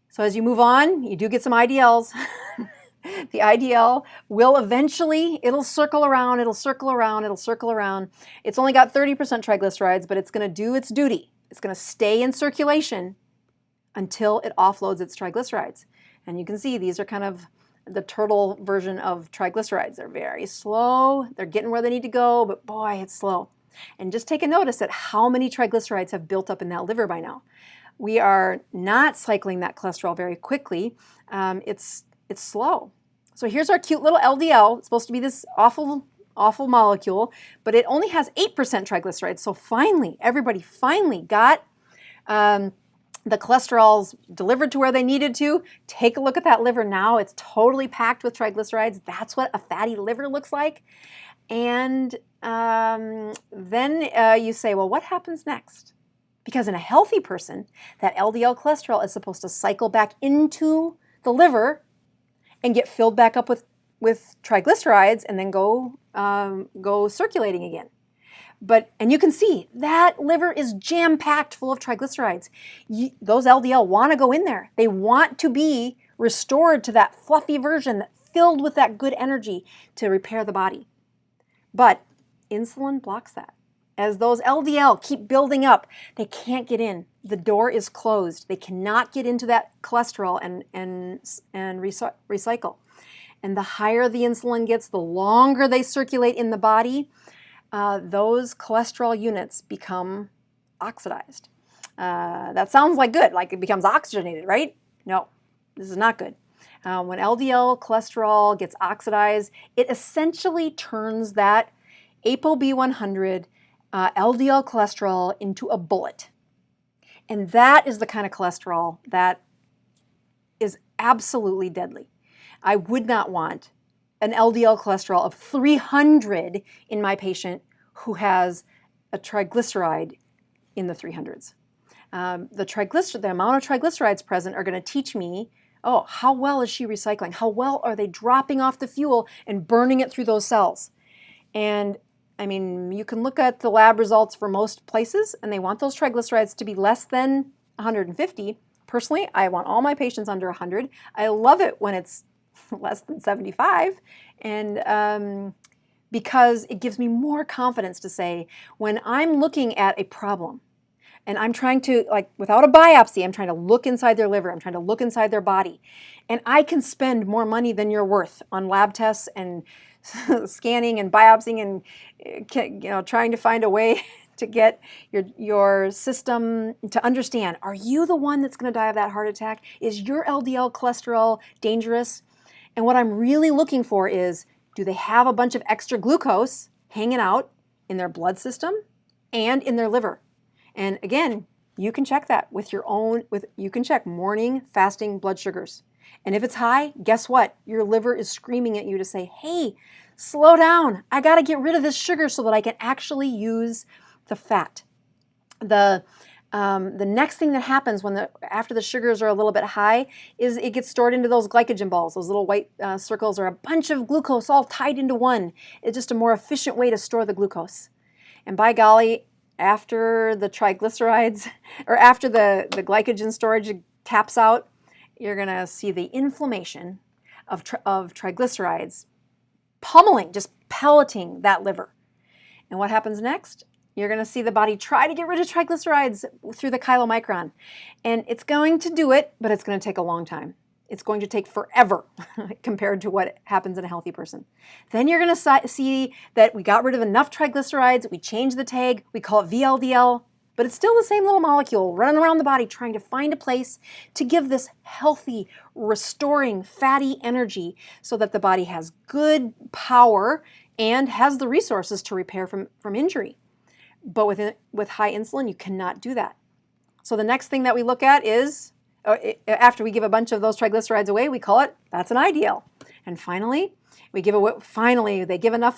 Speaker 1: So as you move on, you do get some IDLs. The IDL will eventually, it'll circle around, it'll circle around, it'll circle around. It's only got 30% triglycerides, but it's going to do its duty. It's going to stay in circulation until it offloads its triglycerides. And you can see these are kind of the turtle version of triglycerides. They're very slow. They're getting where they need to go, but boy, it's slow. And just take a notice at how many triglycerides have built up in that liver by now. We are not cycling that cholesterol very quickly. It's slow. So here's our cute little LDL. It's supposed to be this awful molecule, but it only has 8% triglycerides. So finally, everybody finally got the cholesterol's delivered to where they needed to. Take a look at that liver now. It's totally packed with triglycerides. That's what a fatty liver looks like. And then you say, well, what happens next? Because in a healthy person, that LDL cholesterol is supposed to cycle back into the liver and get filled back up with triglycerides and then go circulating again. And you can see that liver is jam-packed full of triglycerides. Those LDL want to go in there. They want to be restored to that fluffy version filled with that good energy to repair the body. But insulin blocks that. As those LDL keep building up, they can't get in. The door is closed. They cannot get into that cholesterol and recycle. And the higher the insulin gets, the longer they circulate in the body, those cholesterol units become oxidized. That sounds like good, like it becomes oxygenated, right? No, this is not good. When LDL cholesterol gets oxidized, it essentially turns that ApoB100 LDL cholesterol into a bullet. And that is the kind of cholesterol that is absolutely deadly. I would not want an LDL cholesterol of 300 in my patient who has a triglyceride in the 300s. The amount of triglycerides present are going to teach me, oh, how well is she recycling? How well are they dropping off the fuel and burning it through those cells? And I mean, you can look at the lab results for most places, and they want those triglycerides to be less than 150. Personally, I want all my patients under 100. I love it when it's less than 75, and because it gives me more confidence to say, when I'm looking at a problem, and I'm trying to, like, without a biopsy, I'm trying to look inside their liver, I'm trying to look inside their body, and I can spend more money than you're worth on lab tests and scanning and biopsying and trying to find a way to get your system to understand, are you the one that's going to die of that heart attack? Is your LDL cholesterol dangerous? And what I'm really looking for is, do they have a bunch of extra glucose hanging out in their blood system and in their liver? And again, you can check that with your own, you can check morning fasting blood sugars. And if it's high, guess what? Your liver is screaming at you to say, hey, slow down. I got to get rid of this sugar so that I can actually use the fat. The next thing that happens after the sugars are a little bit high is it gets stored into those glycogen balls. Those little white circles are a bunch of glucose all tied into one. It's just a more efficient way to store the glucose. And by golly, after the triglycerides, or after the glycogen storage taps out, you're going to see the inflammation of triglycerides pummeling, just pelleting that liver. And what happens next? You're going to see the body try to get rid of triglycerides through the chylomicron. And it's going to do it, but it's going to take a long time. It's going to take forever compared to what happens in a healthy person. Then you're going to see that we got rid of enough triglycerides, we changed the tag, we call it VLDL, but it's still the same little molecule running around the body trying to find a place to give this healthy, restoring, fatty energy so that the body has good power and has the resources to repair from injury. But with high insulin, you cannot do that. So the next thing that we look at is, after we give a bunch of those triglycerides away, we call it, that's an IDL. And finally, they give enough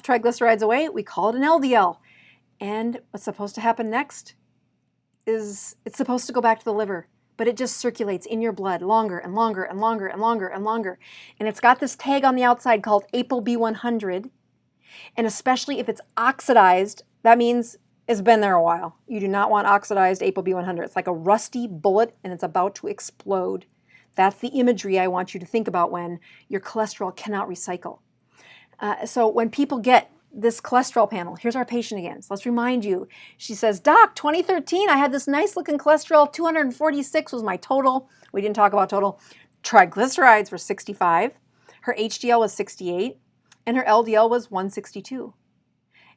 Speaker 1: triglycerides away, we call it an LDL. And what's supposed to happen next is it's supposed to go back to the liver. but it just circulates in your blood longer and longer and longer and longer and longer. And it's got this tag on the outside called ApoB100. And especially if it's oxidized, that means it's been there a while. You do not want oxidized ApoB100. It's like a rusty bullet and it's about to explode. That's the imagery I want you to think about when your cholesterol cannot recycle. So when people get this cholesterol panel, here's our patient again. So let's remind you. She says, Doc, 2013, I had this nice looking cholesterol, 246 was my total. We didn't talk about total. Triglycerides were 65. Her HDL was 68. And her LDL was 162.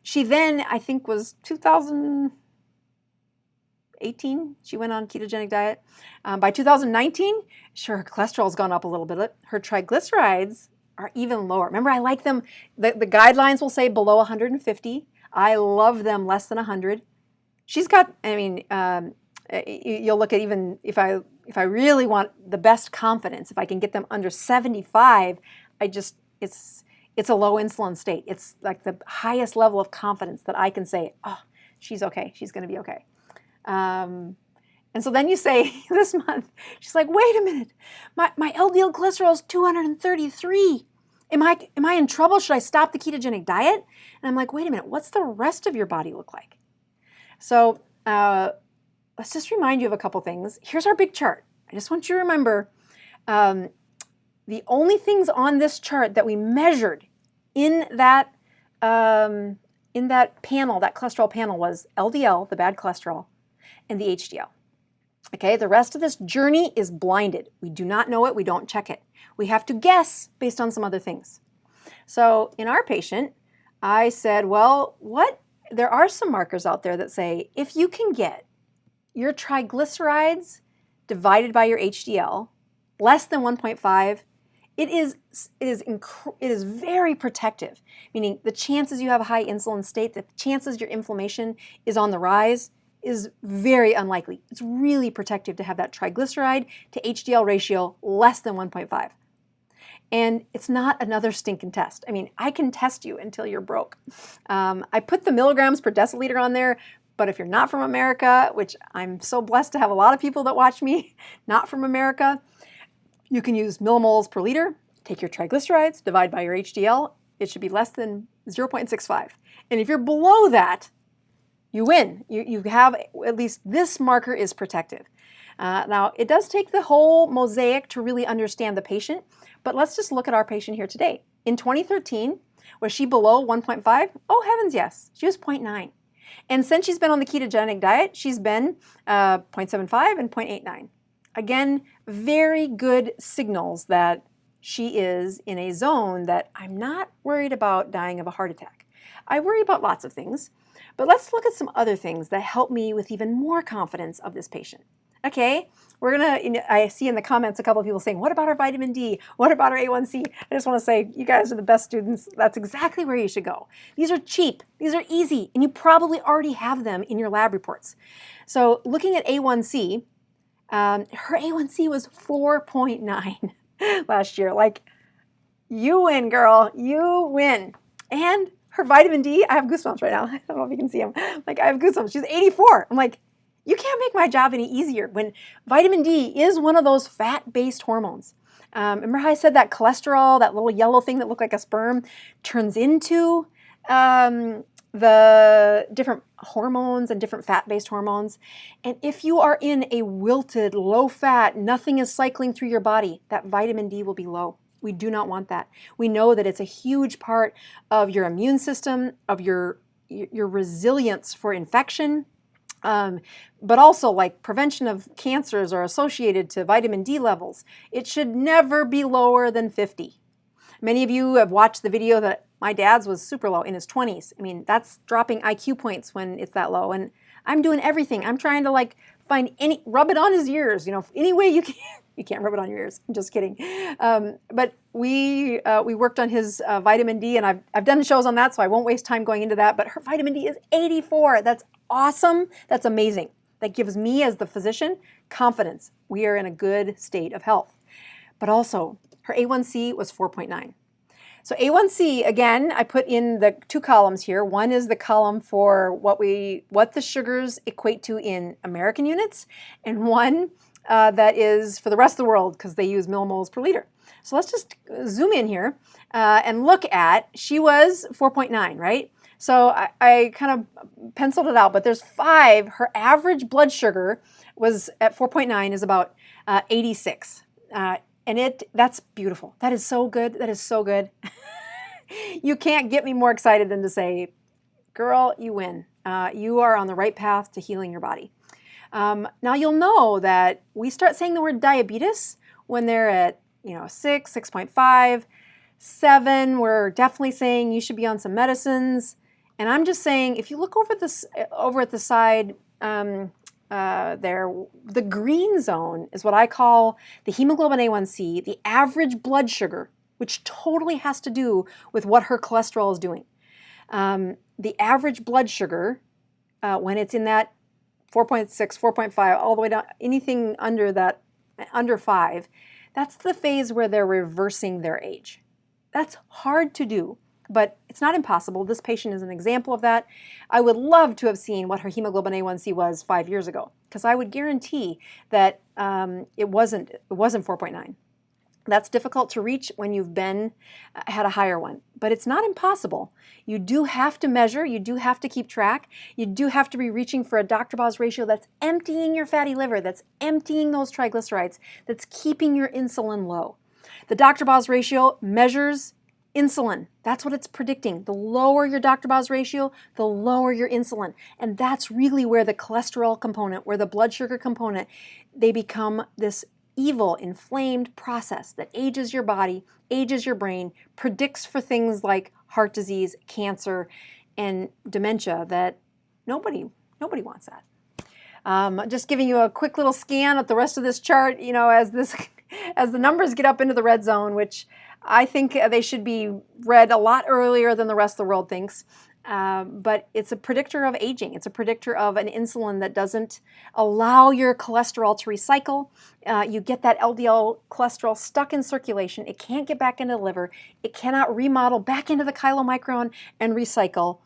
Speaker 1: She then, I think was 2018, she went on ketogenic diet. By 2019, sure, her cholesterol's gone up a little bit. Her triglycerides are even lower. Remember, I like them, the guidelines will say below 150. I love them less than 100. She's got, I mean, you'll look at even, if I really want the best confidence, if I can get them under 75, it's a low insulin state. It's like the highest level of confidence that I can say, oh, she's okay. She's going to be okay. And so then you say this month, she's like, wait a minute, my LDL cholesterol is 233. Am I in trouble? Should I stop the ketogenic diet? And I'm like, wait a minute, what's the rest of your body look like? So let's just remind you of a couple things. Here's our big chart. I just want you to remember, the only things on this chart that we measured in that panel, that cholesterol panel, was LDL, the bad cholesterol, and the HDL. Okay, the rest of this journey is blinded. We do not know it, we don't check it. We have to guess based on some other things. So in our patient, I said, well, there are some markers out there that say if you can get your triglycerides divided by your HDL less than 1.5, it is very protective, meaning the chances you have a high insulin state, the chances your inflammation is on the rise is very unlikely. It's really protective to have that triglyceride to HDL ratio less than 1.5. And it's not another stinking test. I mean, I can test you until you're broke. I put the milligrams per deciliter on there, but if you're not from America, which I'm so blessed to have a lot of people that watch me not from America, you can use millimoles per liter, take your triglycerides, divide by your HDL. It should be less than 0.65. And if you're below that, you win. You have, at least this marker is protective. Now, it does take the whole mosaic to really understand the patient, but let's just look at our patient here today. In 2013, was she below 1.5? Oh, heavens, yes. She was 0.9. And since she's been on the ketogenic diet, she's been 0.75 and 0.89. Again, very good signals that she is in a zone that I'm not worried about dying of a heart attack. I worry about lots of things, but let's look at some other things that help me with even more confidence of this patient. Okay, I see in the comments a couple of people saying, what about our vitamin D? What about our A1C? I just want to say, you guys are the best students. That's exactly where you should go. These are cheap, these are easy, and you probably already have them in your lab reports. So looking at A1C, her A1C was 4.9 last year. Like, you win, girl, you win. And her vitamin D, I have goosebumps right now. I don't know if you can see them. Like, I have goosebumps. She's 84. I'm like, you can't make my job any easier when vitamin D is one of those fat-based hormones. Remember how I said that cholesterol, that little yellow thing that looked like a sperm, turns into the different hormones and different fat-based hormones. And if you are in a wilted, low-fat, nothing is cycling through your body, that vitamin D will be low. We do not want that. We know that it's a huge part of your immune system, of your resilience for infection, but also like prevention of cancers are associated to vitamin D levels. It should never be lower than 50. Many of you have watched the video that my dad's was super low in his 20s. I mean, that's dropping IQ points when it's that low. And I'm doing everything. I'm trying to like rub it on his ears, any way you can. You can't rub it on your ears. I'm just kidding. But we worked on his vitamin D, and I've done shows on that, so I won't waste time going into that. But her vitamin D is 84. That's awesome. That's amazing. That gives me, as the physician, confidence. We are in a good state of health. But also, her A1C was 4.9. So A1C, again, I put in the two columns here. One is the column for what the sugars equate to in American units, and one that is for the rest of the world because they use millimoles per liter. So let's just zoom in here and look at, she was 4.9, right? So I kind of penciled it out, but there's 5. Her average blood sugar was at 4.9 is about 86. And that's beautiful. That is so good. That is so good. You can't get me more excited than to say, girl, you win. You are on the right path to healing your body. Now you'll know that we start saying the word diabetes when they're at 6, 6.5, 7. We're definitely saying you should be on some medicines. And I'm just saying, if you look over at the side there, the green zone is what I call the hemoglobin A1C, the average blood sugar, which totally has to do with what her cholesterol is doing. The average blood sugar, when it's in that 4.6, 4.5, all the way down, anything under that, under 5, that's the phase where they're reversing their age. That's hard to do, but it's not impossible. This patient is an example of that. I would love to have seen what her hemoglobin A1C was 5 years ago, because I would guarantee that it wasn't 4.9. That's difficult to reach when you've had a higher one, but it's not impossible. You do have to measure, you do have to keep track, you do have to be reaching for a Dr. Boz ratio that's emptying your fatty liver, that's emptying those triglycerides, that's keeping your insulin low. The Dr. Boz ratio measures insulin. That's what it's predicting. The lower your Dr. Boz ratio, the lower your insulin. And that's really where the cholesterol component, where the blood sugar component, they become this evil, inflamed process that ages your body, ages your brain, predicts for things like heart disease, cancer, and dementia that nobody wants that. Just giving you a quick little scan at the rest of this chart, as the numbers get up into the red zone, which I think they should be read a lot earlier than the rest of the world thinks. But it's a predictor of aging. It's a predictor of an insulin that doesn't allow your cholesterol to recycle. You get that LDL cholesterol stuck in circulation. It can't get back into the liver. It cannot remodel back into the chylomicron and recycle,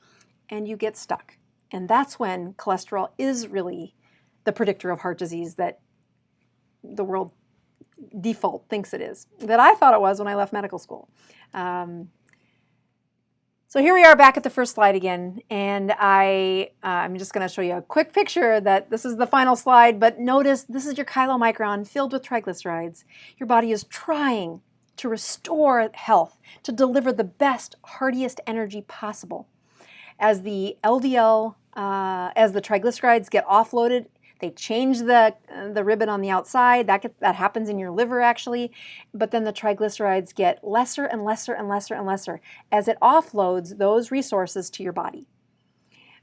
Speaker 1: and you get stuck. And that's when cholesterol is really the predictor of heart disease that the world default thinks it is, that I thought it was when I left medical school. So here we are back at the first slide again, and I'm just going to show you a quick picture that this is the final slide, but notice this is your chylomicron filled with triglycerides. Your body is trying to restore health, to deliver the best, heartiest energy possible. As the LDL, as the triglycerides get offloaded, they change the ribbon on the outside. That happens in your liver actually, but then the triglycerides get lesser and lesser and lesser and lesser as it offloads those resources to your body.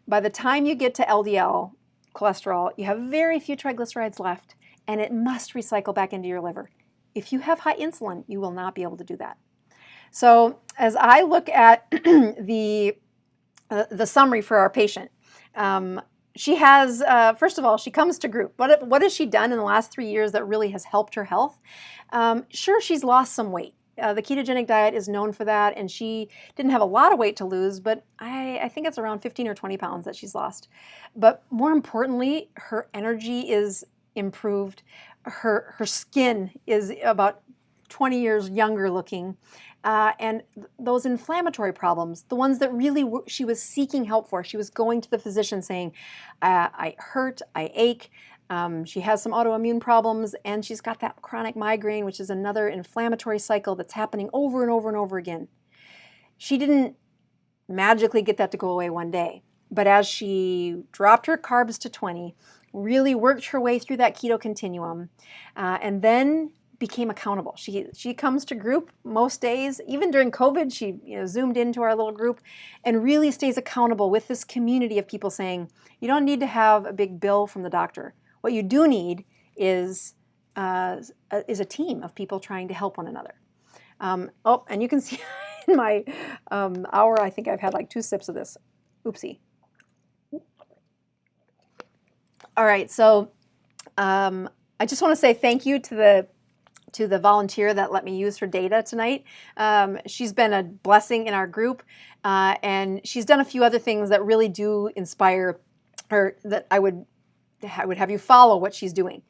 Speaker 1: By the time you get to LDL cholesterol, you have very few triglycerides left, and it must recycle back into your liver. If you have high insulin, you will not be able to do that. So as I look at the summary for our patient, she has, first of all, she comes to group. What has she done in the last 3 years that really has helped her health? Sure, she's lost some weight. The ketogenic diet is known for that, and she didn't have a lot of weight to lose, but I think it's around 15 or 20 pounds that she's lost. But more importantly, her energy is improved. Her skin is about 20 years younger looking. And those inflammatory problems, the ones that really she was seeking help for, she was going to the physician saying, I hurt, I ache, she has some autoimmune problems, and she's got that chronic migraine, which is another inflammatory cycle that's happening over and over and over again. She didn't magically get that to go away one day, but as she dropped her carbs to 20, really worked her way through that keto continuum, and then became accountable. She comes to group most days. Even during COVID, she zoomed into our little group and really stays accountable with this community of people saying, you don't need to have a big bill from the doctor. What you do need is a team of people trying to help one another. And you can see in my hour, I think I've had like 2 sips of this. Oopsie. All right, so I just want to say thank you to the volunteer that let me use her data tonight. She's been a blessing in our group, and she's done a few other things that really do inspire her, that I would have you follow what she's doing.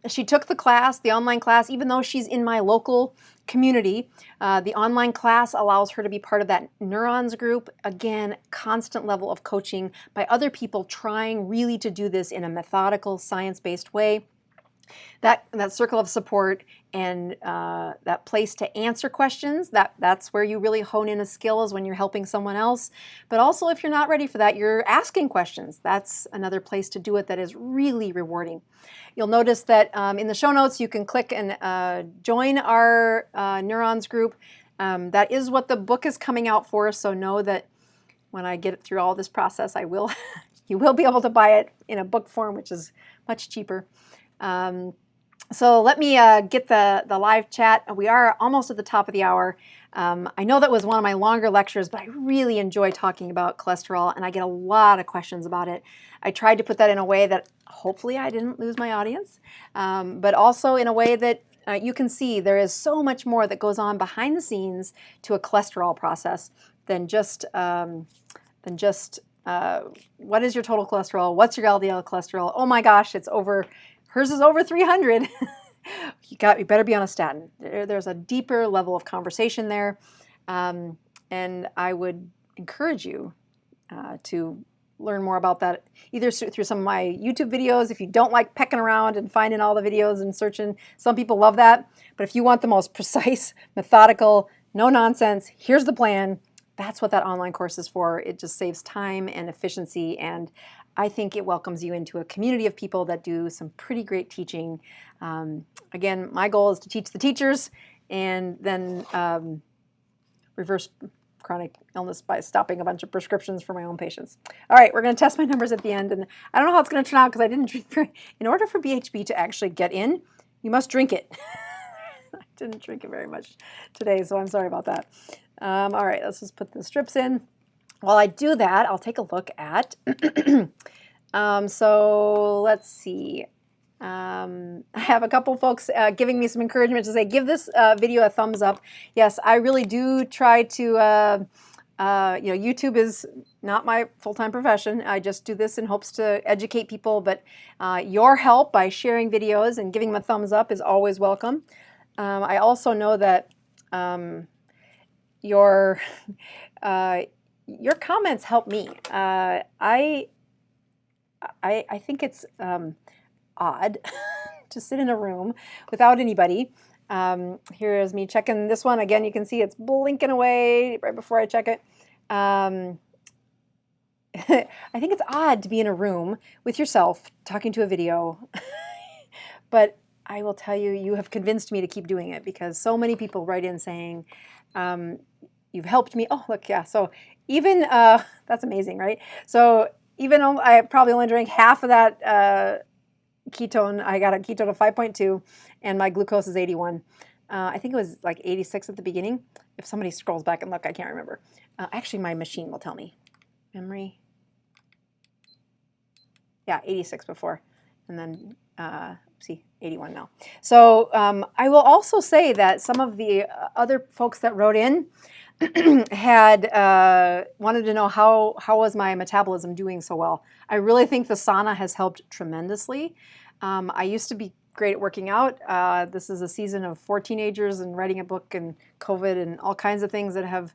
Speaker 1: She took the class, the online class, even though she's in my local community. The online class allows her to be part of that neurons group. Again, constant level of coaching by other people trying really to do this in a methodical, science-based way. That circle of support and that place to answer questions, that's where you really hone in a skill, is when you're helping someone else. But also, if you're not ready for that, you're asking questions. That's another place to do it that is really rewarding. You'll notice that in the show notes you can click and join our neurons group. That is what the book is coming out for, so know that when I get through all this process, I will you will be able to buy it in a book form, which is much cheaper. So let me get the live chat. We are almost at the top of the hour. I know that was one of my longer lectures, but I really enjoy talking about cholesterol, and I get a lot of questions about it. I tried to put that in a way that hopefully I didn't lose my audience, but also in a way that you can see there is so much more that goes on behind the scenes to a cholesterol process than just what is your total cholesterol? What's your LDL cholesterol? Oh my gosh, it's over. Hers is over 300. You better be on a statin. There's a deeper level of conversation there, and I would encourage you to learn more about that either through some of my YouTube videos. If you don't like pecking around and finding all the videos and searching, some people love that. But if you want the most precise, methodical, no nonsense, here's the plan. That's what that online course is for. It just saves time and efficiency, and I think it welcomes you into a community of people that do some pretty great teaching. Again, my goal is to teach the teachers and then reverse chronic illness by stopping a bunch of prescriptions for my own patients. All right, we're going to test my numbers at the end, and I don't know how it's going to turn out because I didn't drink. In order for BHB to actually get in, you must drink it. I didn't drink it very much today, so I'm sorry about that. All right, let's just put the strips in. While I do that, I'll take a look at, so let's see. I have a couple folks giving me some encouragement to say, give this video a thumbs up. Yes, I really do try to, YouTube is not my full-time profession. I just do this in hopes to educate people, but your help by sharing videos and giving them a thumbs up is always welcome. I also know that your comments help me. I think it's odd to sit in a room without anybody. Here is me checking this one. Again, you can see it's blinking away right before I check it. I think it's odd to be in a room with yourself talking to a video, but I will tell you, you have convinced me to keep doing it because so many people write in saying, you've helped me. Oh, look, yeah. So even, that's amazing, right? So even though I probably only drank half of that ketone, I got a ketone of 5.2 and my glucose is 81. I think it was like 86 at the beginning. If somebody scrolls back and look, I can't remember. Actually, my machine will tell me. Memory. Yeah, 86 before. And then, see, 81 now. So I will also say that some of the other folks that wrote in had wanted to know how was my metabolism doing so well. I really think the sauna has helped tremendously. I used to be great at working out. This is a season of 4 teenagers and writing a book and COVID and all kinds of things that have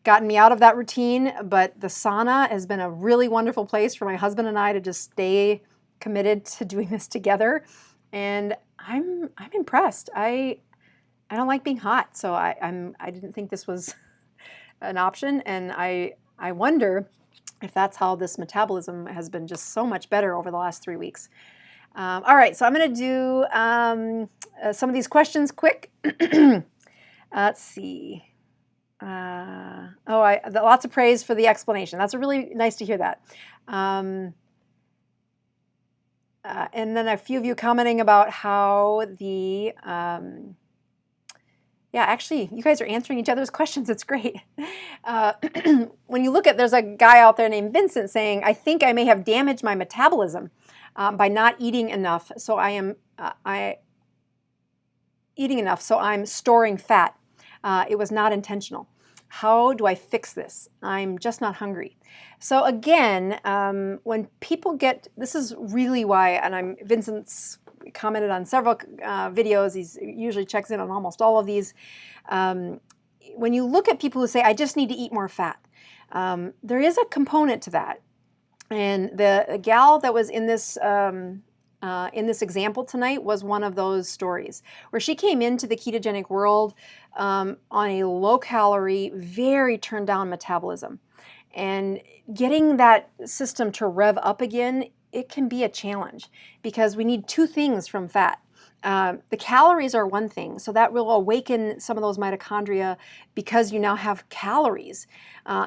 Speaker 1: gotten me out of that routine, but the sauna has been a really wonderful place for my husband and I to just stay committed to doing this together, and I'm impressed. I don't like being hot, so I didn't think this was an option, and I wonder if that's how this metabolism has been just so much better over the last 3 weeks. All right, so I'm going to do some of these questions quick. Let's see. Lots of praise for the explanation. That's really nice to hear that. And then a few of you commenting about how the, yeah, actually, you guys are answering each other's questions. It's great. When you look at, there's a guy out there named Vincent saying, I think I may have damaged my metabolism by not eating enough. So eating enough, so I'm storing fat. It was not intentional. How do I fix this? I'm just not hungry. So again, when people get, this is really why, and Vincent's commented on several videos. He usually checks in on almost all of these. When you look at people who say, I just need to eat more fat, there is a component to that. And the gal that was in this example tonight was one of those stories where she came into the ketogenic world on a low-calorie, very turned-down metabolism. And getting that system to rev up again, it can be a challenge because we need two things from fat. The calories are one thing, so that will awaken some of those mitochondria because you now have calories.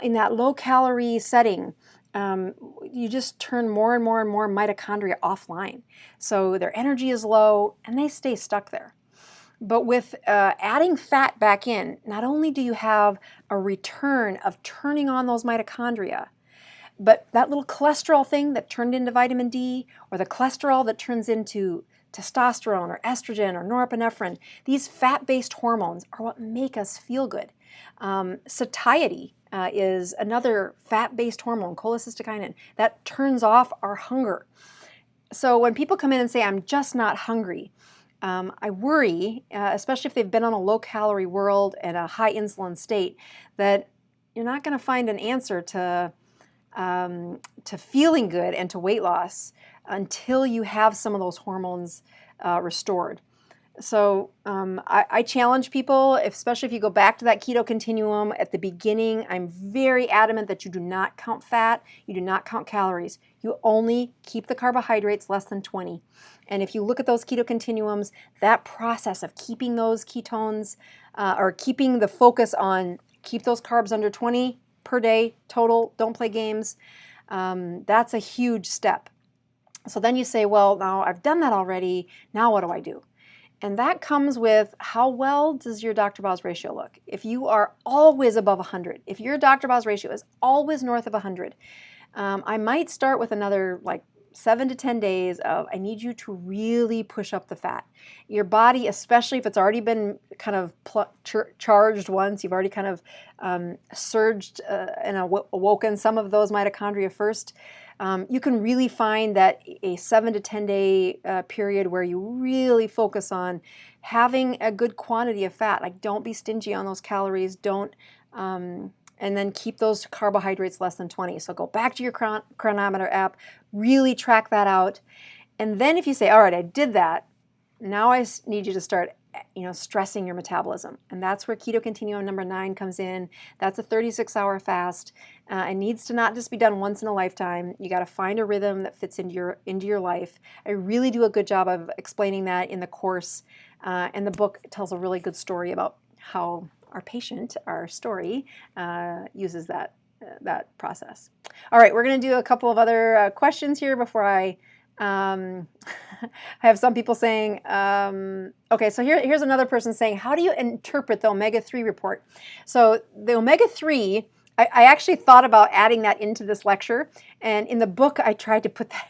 Speaker 1: In that low-calorie setting, you just turn more and more and more mitochondria offline. So their energy is low and they stay stuck there. But with adding fat back in, not only do you have a return of turning on those mitochondria, but that little cholesterol thing that turned into vitamin D, or the cholesterol that turns into testosterone or estrogen or norepinephrine, these fat-based hormones are what make us feel good. Satiety is another fat-based hormone, cholecystokinin, that turns off our hunger. So when people come in and say, I'm just not hungry, I worry, especially if they've been on a low-calorie world and a high insulin state, that you're not going to find an answer to feeling good and to weight loss until you have some of those hormones restored. So I challenge people, especially if you go back to that keto continuum at the beginning, I'm very adamant that you do not count fat, you do not count calories. You only keep the carbohydrates less than 20. And if you look at those keto continuums, that process of keeping those ketones or keeping the focus on keep those carbs under 20 per day total, don't play games, that's a huge step. So then you say, well, now I've done that already, now what do I do? And that comes with how well does your Dr. Boz ratio look? If you are always above 100, if your Dr. Boz ratio is always north of 100, I might start with another like 7 to 10 days of I need you to really push up the fat. Your body, especially if it's already been kind of charged once, you've already kind of surged and awoken some of those mitochondria first, you can really find that a 7 to 10 day period where you really focus on having a good quantity of fat. Like, don't be stingy on those calories. Don't, and then keep those carbohydrates less than 20. So go back to your chronometer app, really track that out. And then if you say, all right, I did that, now I need you to start stressing your metabolism. And that's where keto continuum number 9 comes in. That's a 36-hour fast. It needs to not just be done once in a lifetime. You got to find a rhythm that fits into your life. I really do a good job of explaining that in the course. And the book tells a really good story about how our patient, our story, uses that process. All right, we're going to do a couple of other questions here before I have some people saying, okay, so here's another person saying, how do you interpret the omega-3 report? So the omega-3, I actually thought about adding that into this lecture, and in the book I tried to put that,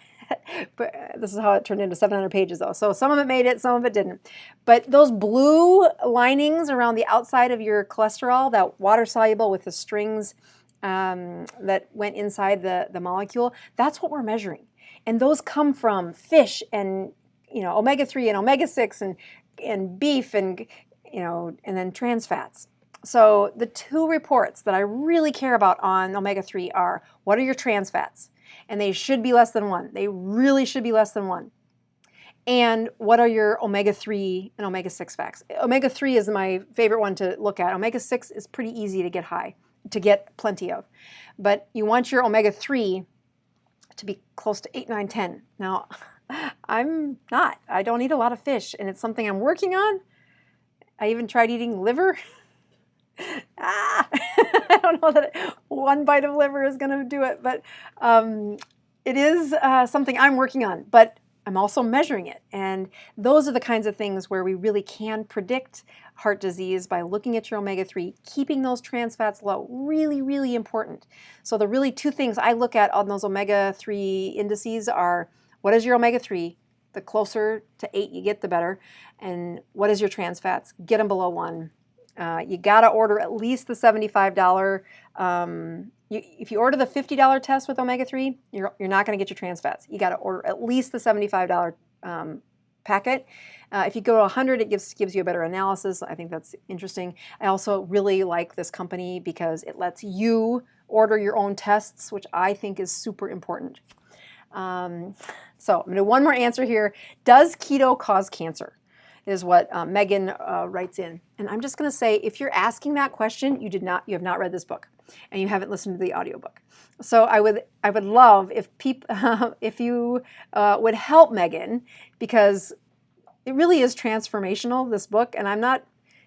Speaker 1: but this is how it turned into 700 pages though. So some of it made it, some of it didn't. But those blue linings around the outside of your cholesterol, that water soluble with the strings that went inside the molecule, that's what we're measuring. And those come from fish and omega-3 and omega-6 and beef and and then trans fats. So the two reports that I really care about on omega-3 are, what are your trans fats? And they should be less than 1. They really should be less than 1. And what are your omega-3 and omega-6 fats? Omega-3 is my favorite one to look at. Omega-6 is pretty easy to get plenty of. But you want your omega-3 to be close to 8, 9, 10. Now, I'm not. I don't eat a lot of fish, and it's something I'm working on. I even tried eating liver. I don't know that one bite of liver is going to do it, but it is something I'm working on. But I'm also measuring it, and those are the kinds of things where we really can predict heart disease by looking at your omega-3, keeping those trans fats low. Really, really important. So the really two things I look at on those omega-3 indices are, what is your omega-3? The closer to 8 you get, the better. And what is your trans fats? Get them below 1. You got to order at least the $75. If you order the $50 test with omega-3, you're not going to get your trans fats. You got to order at least the $75 packet. If you go to 100, it gives you a better analysis. I think that's interesting. I also really like this company because it lets you order your own tests, which I think is super important. So I'm going to do one more answer here. Does keto cause cancer? Is what Megan writes in. And I'm just going to say, if you're asking that question, you have not read this book and you haven't listened to the audiobook. So I would love if if you would help Megan, because it really is transformational, this book, and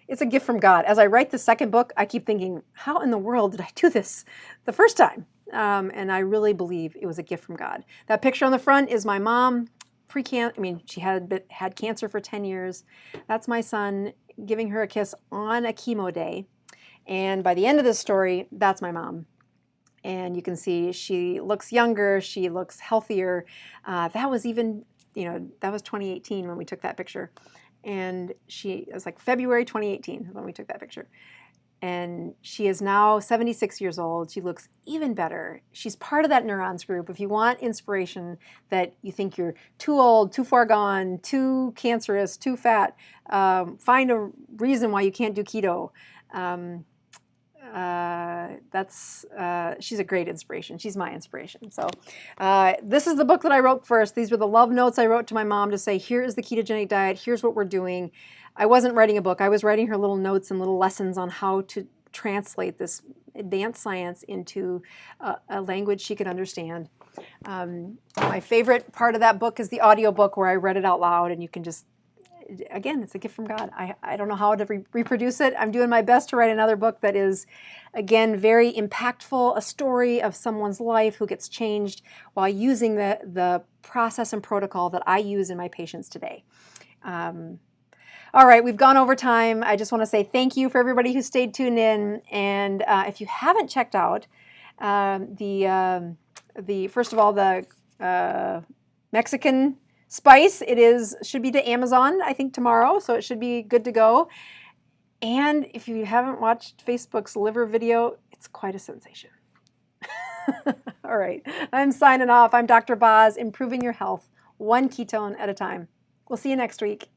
Speaker 1: it's a gift from God. As I write the second book, I keep thinking, how in the world did I do this the first time? And I really believe it was a gift from God. That picture on the front is my mom, she had cancer for 10 years. That's my son giving her a kiss on a chemo day. And by the end of this story, that's my mom. And you can see she looks younger, she looks healthier. That was 2018 when we took that picture. And it was like February 2018 when we took that picture. And she is now 76 years old. She looks even better. She's part of that neurons group. If you want inspiration that you think you're too old, too far gone, too cancerous, too fat, find a reason why you can't do keto. She's a great inspiration. She's my inspiration. So this is the book that I wrote first. These were the love notes I wrote to my mom to say, here is the ketogenic diet. Here's what we're doing. I wasn't writing a book. I was writing her little notes and little lessons on how to translate this advanced science into a language she could understand. My favorite part of that book is the audio book where I read it out loud, and you can just, again, it's a gift from God. I don't know how to reproduce it. I'm doing my best to write another book that is, again, very impactful, a story of someone's life who gets changed while using the process and protocol that I use in my patients today. All right, we've gone over time. I just want to say thank you for everybody who stayed tuned in. And if you haven't checked out first of all, the Mexican spice, should be to Amazon, I think, tomorrow, so it should be good to go. And if you haven't watched Facebook's liver video, it's quite a sensation. All right, I'm signing off. I'm Dr. Boz, improving your health, one ketone at a time. We'll see you next week.